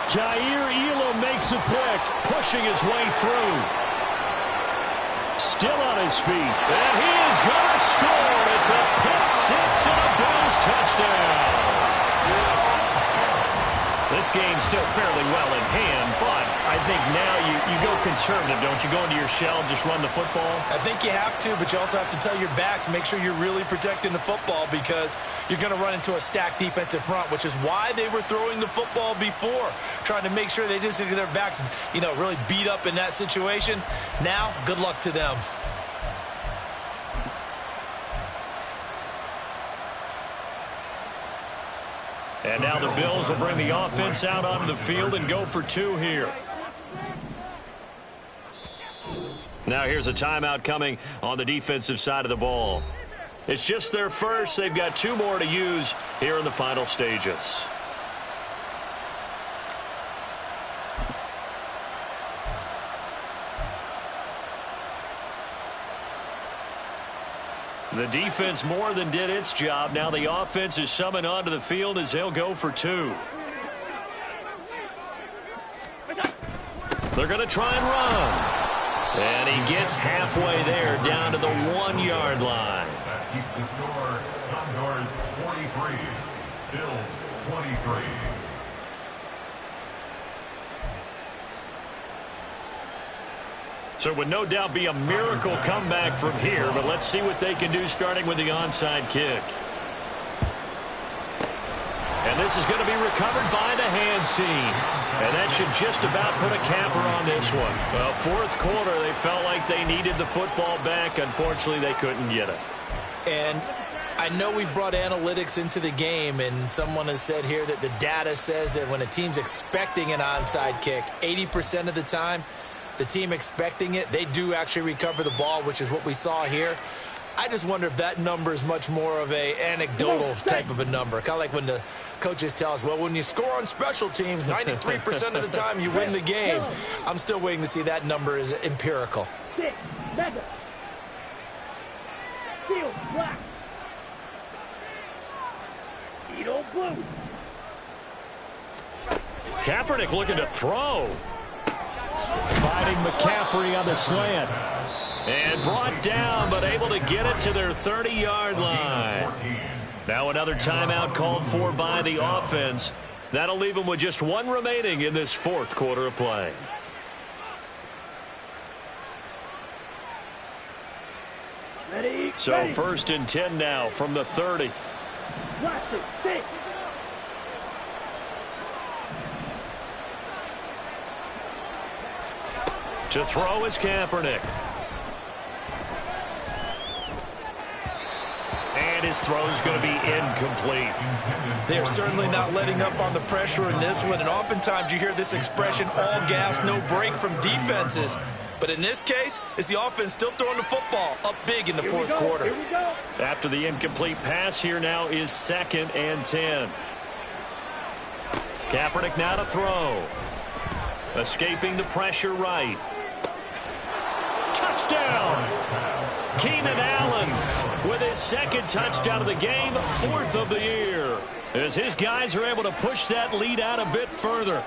Jair Elam makes a pick, pushing his way through. Still on his feet. And he is going to score. It's a pick six and a Bills touchdown. This game's still fairly well in hand, but I think now you go conservative, don't you? Go into your shell, just run the football? I think you have to, but you also have to tell your backs, make sure you're really protecting the football because you're going to run into a stacked defensive front, which is why they were throwing the football before, trying to make sure they just get their backs, really beat up in that situation. Now, good luck to them. And now the Bills will bring the offense out onto the field and go for 2 here. Now here's a timeout coming on the defensive side of the ball. It's just their first. They've got 2 more to use here in the final stages. The defense more than did its job. Now the offense is summoned onto the field as they'll go for 2. They're going to try and run. And he gets halfway there down to the 1-yard line. That keeps the score. Condors 43, Bills 23. So it would no doubt be a miracle comeback from here, but let's see what they can do starting with the onside kick. And this is going to be recovered by the hands team. And that should just about put a capper on this one. Well, fourth quarter, they felt like they needed the football back. Unfortunately, they couldn't get it. And I know we brought analytics into the game, and someone has said here that the data says that when a team's expecting an onside kick, 80% of the time, the team expecting it, they do actually recover the ball, which is what we saw here. I just wonder if that number is much more of a anecdotal type of a number. Kind of like when the coaches tell us, well, when you score on special teams, 93% of the time you win the game. I'm still waiting to see that number is empirical. Kaepernick looking to throw. Finding McCaffrey on the slant. And brought down, but able to get it to their 30-yard line. Now another timeout called for by the offense. That'll leave them with just one remaining in this fourth quarter of play. So first and 10 now from the 30. To throw is Kaepernick. And his throw is going to be incomplete. They're certainly not letting up on the pressure in this one. And oftentimes you hear this expression, all gas, no break from defenses. But in this case, it's the offense still throwing the football up big in the fourth quarter. After the incomplete pass, here now is 2nd and 10. Kaepernick now to throw. Escaping the pressure right. Touchdown! Keenan Allen with his 2nd touchdown of the game, 4th of the year, as his guys are able to push that lead out a bit further.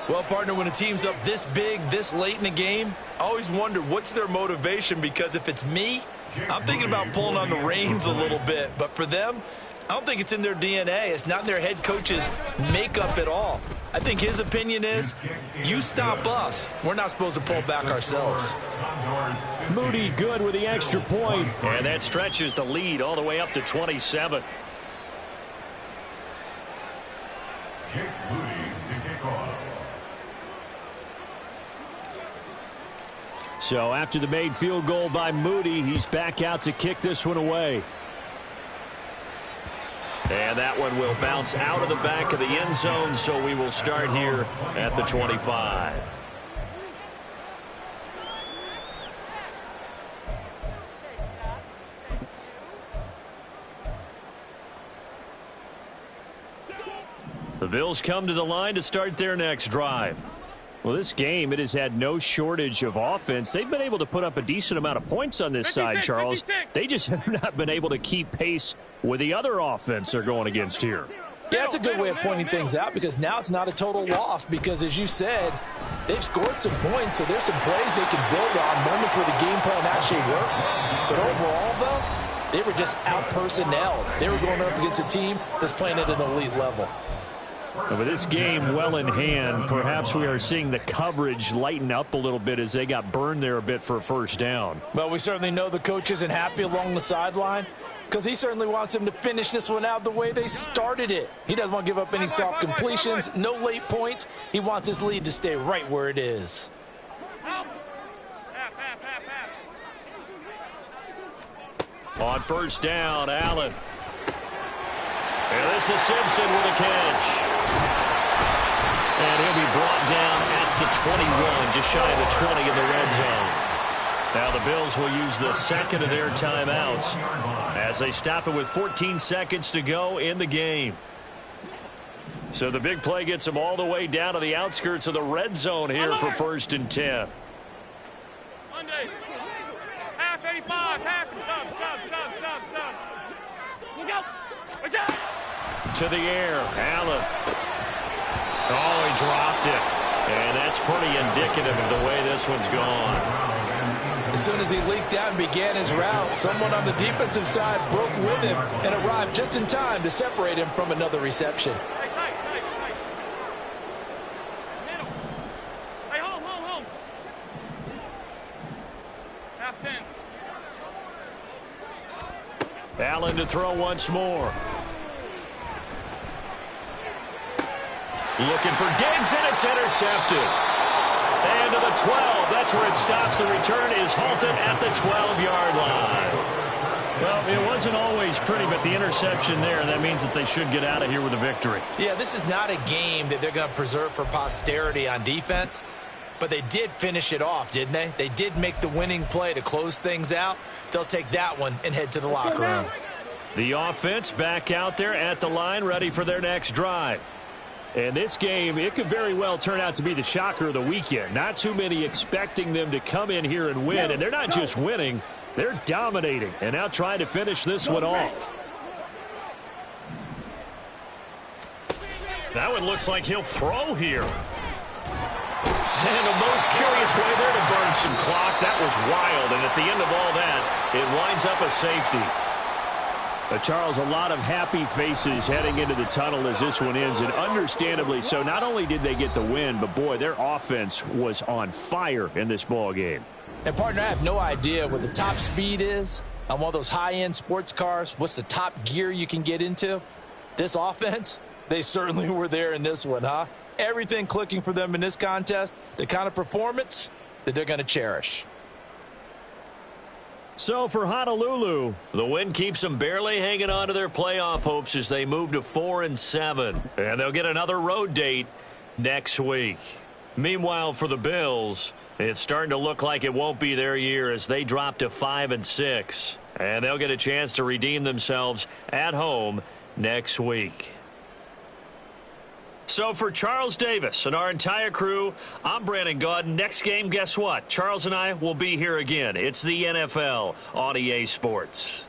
Well, partner, when a team's up this big, this late in the game, I always wonder what's their motivation, because if it's me, I'm thinking about pulling on the reins a little bit. But for them, I don't think it's in their DNA. It's not in their head coach's makeup at all. I think his opinion is, you stop us, we're not supposed to pull back ourselves. Moody good with the extra point. And that stretches the lead all the way up to 27. Jake Moody to kick off. So after the made field goal by Moody, he's back out to kick this one away. And that one will bounce out of the back of the end zone, so we will start here at the 25. The Bills come to the line to start their next drive. Well, this game, it has had no shortage of offense. They've been able to put up a decent amount of points on this side, Charles. 56. They just have not been able to keep pace with the other offense they're going against here. Yeah, that's a good way of pointing things out, because now it's not a total loss, because as you said, they've scored some points, so there's some plays they can build on, moments where the game plan actually worked. But overall, though, they were just out-personnel. They were going up against a team that's playing at an elite level. With this game well in hand, perhaps we are seeing the coverage lighten up a little bit as they got burned there a bit for a first down. Well, we certainly know the coach isn't happy along the sideline, because he certainly wants them to finish this one out the way they started it. He doesn't want to give up any soft completions, no late points. He wants his lead to stay right where it is. On first down, Allen. And this is Simpson with a catch. And he'll be brought down at the 21, just shy of the 20 in the red zone. Now the Bills will use the 2nd of their timeouts as they stop it with 14 seconds to go in the game. So the big play gets them all the way down to the outskirts of the red zone here for first and 10. Monday. Half 85. Half. Stop. Look out. What's up? To the air, Allen. Oh, he dropped it. And that's pretty indicative of the way this one's gone. As soon as he leaked out and began his route, someone on the defensive side broke with him and arrived just in time to separate him from another reception. Tight. Middle. Hey, home. Allen to throw once more. Looking for Diggs, and it's intercepted. And to the 12. That's where it stops. The return is halted at the 12-yard line. Well, it wasn't always pretty, but the interception there, that means that they should get out of here with a victory. Yeah, this is not a game that they're going to preserve for posterity on defense, but they did finish it off, didn't they? They did make the winning play to close things out. They'll take that one and head to the locker room. The offense back out there at the line, ready for their next drive. And this game, it could very well turn out to be the shocker of the weekend. Not too many expecting them to come in here and win, and they're not just winning, they're dominating, and now trying to finish this one off. That one looks like he'll throw here. And the most curious way there to burn some clock. That was wild, and at the end of all that, it winds up a safety. Charles, a lot of happy faces heading into the tunnel as this one ends, and understandably so. Not only did they get the win, but, boy, their offense was on fire in this ball game. And, partner, I have no idea what the top speed is on one of those high-end sports cars. What's the top gear you can get into? This offense, they certainly were there in this one, huh? Everything clicking for them in this contest, the kind of performance that they're going to cherish. So for Honolulu, the win keeps them barely hanging on to their playoff hopes as they move to 4-7. And they'll get another road date next week. Meanwhile, for the Bills, it's starting to look like it won't be their year as they drop to 5-6. And they'll get a chance to redeem themselves at home next week. So for Charles Davis and our entire crew, I'm Brandon Gaudin. Next game, guess what? Charles and I will be here again. It's the NFL on EA Sports.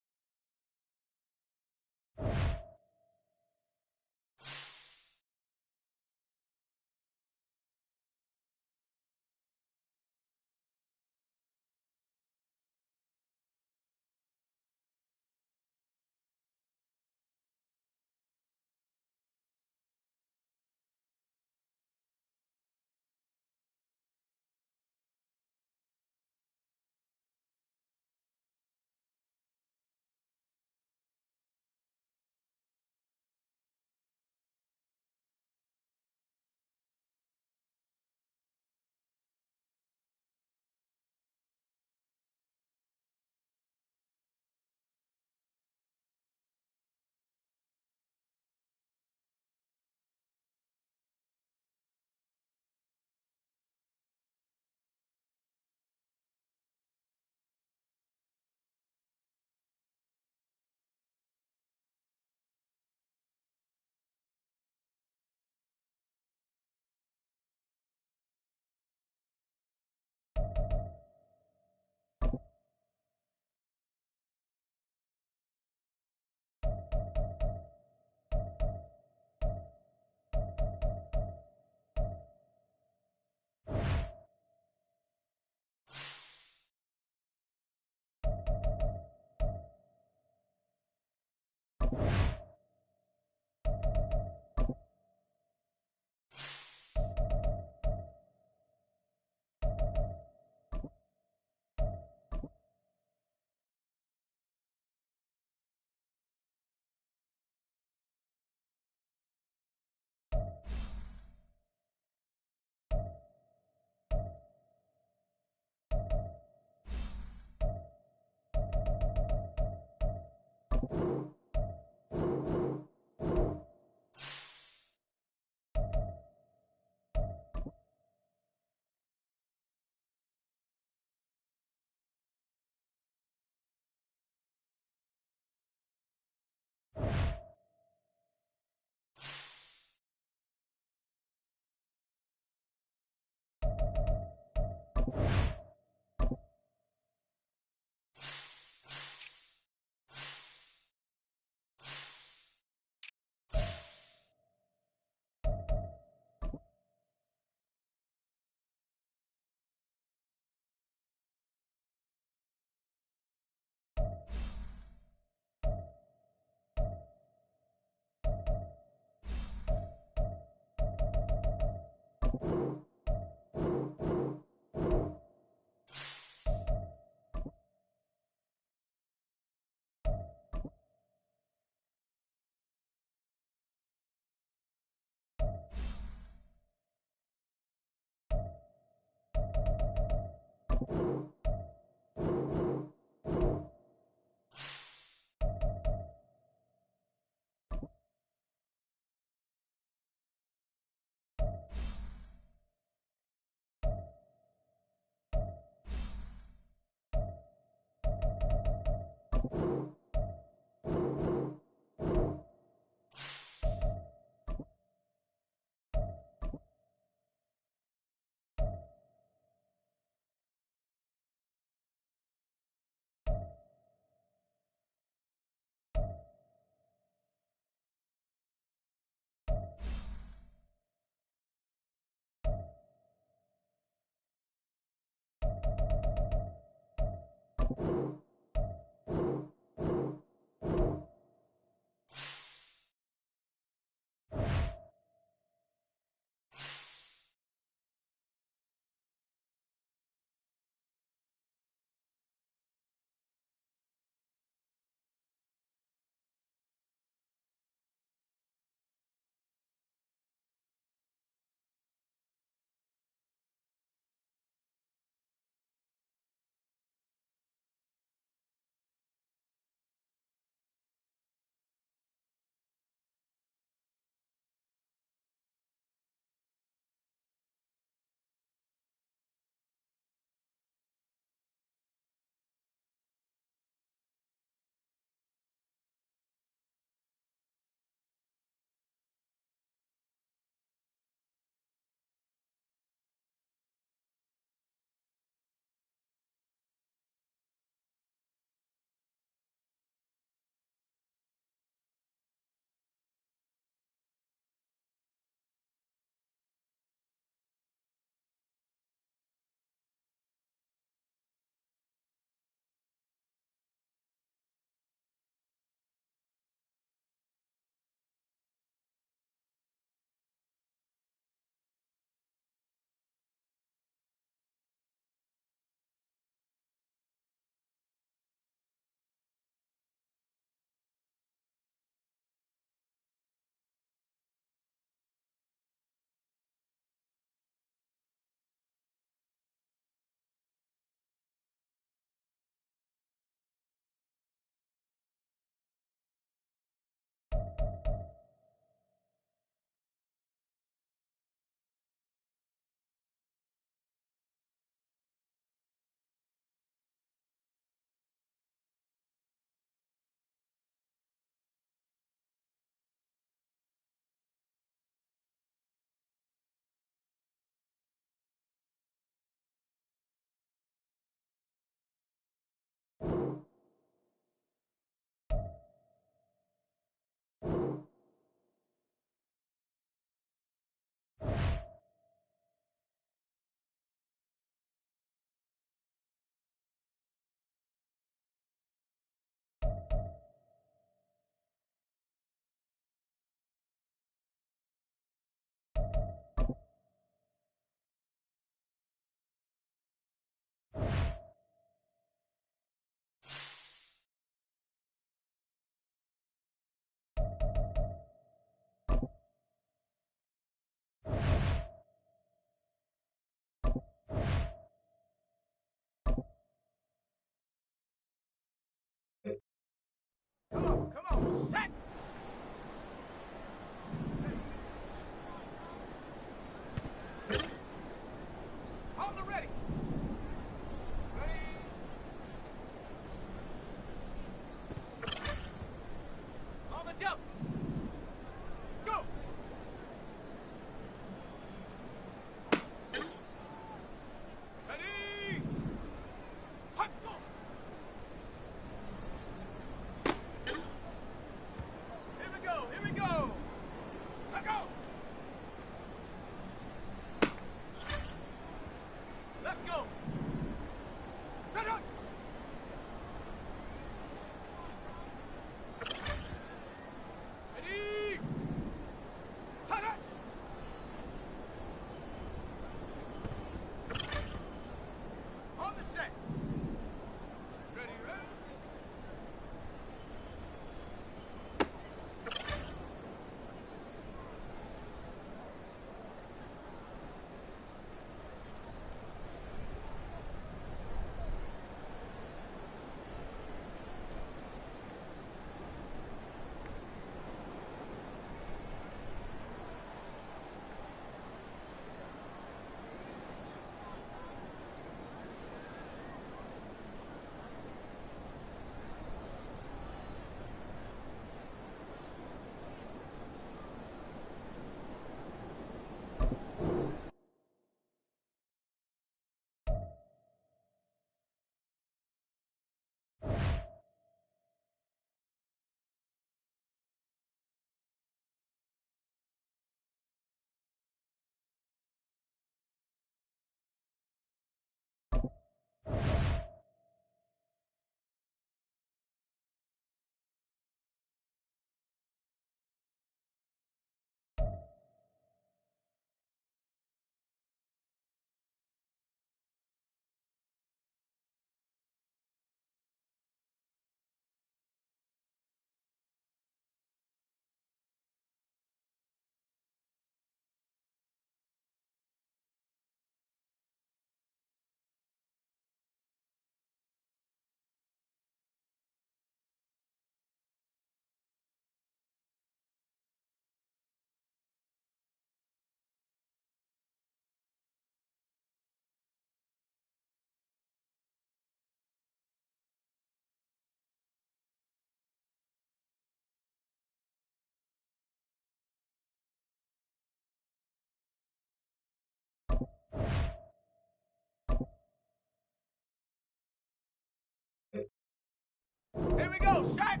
go. Set.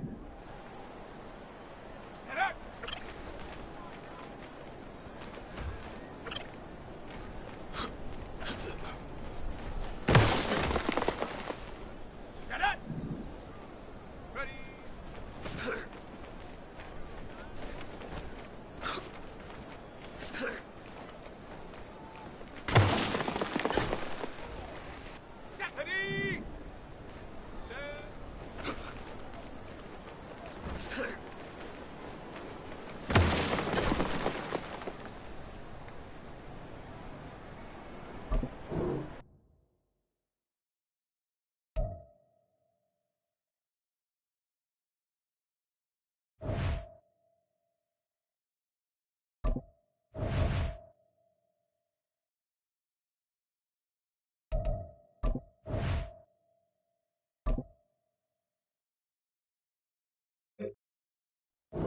Get up. Set up. Ready. Set. Ready. Set.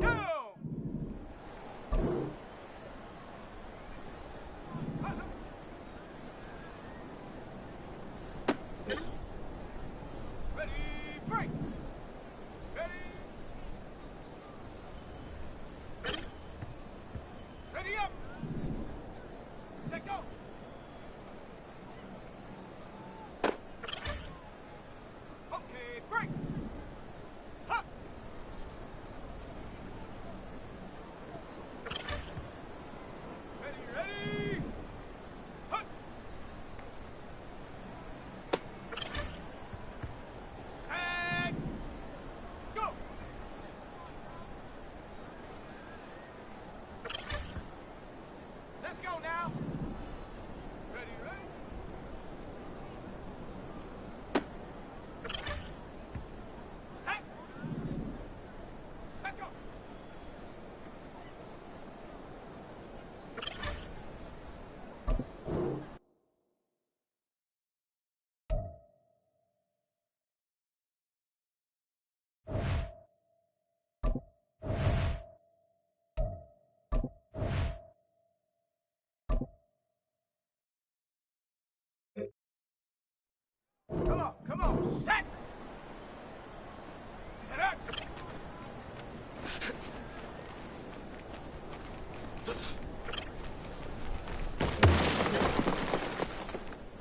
Go! Ready, break! Ready! Ready up! Set, go! Okay, break! Hop! Ready, ready! Hut! Set! Go! Let's go now! Ready, ready? Set! Set, go! Come on, set! Get up!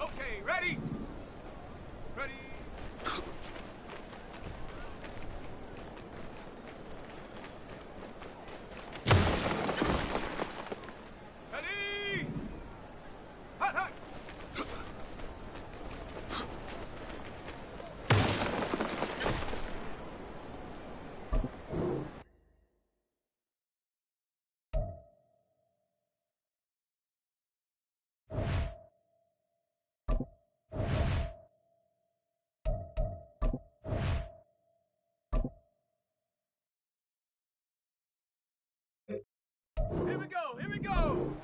Okay, ready? Ready? Ready? Hut, hut! Here we go, here we go!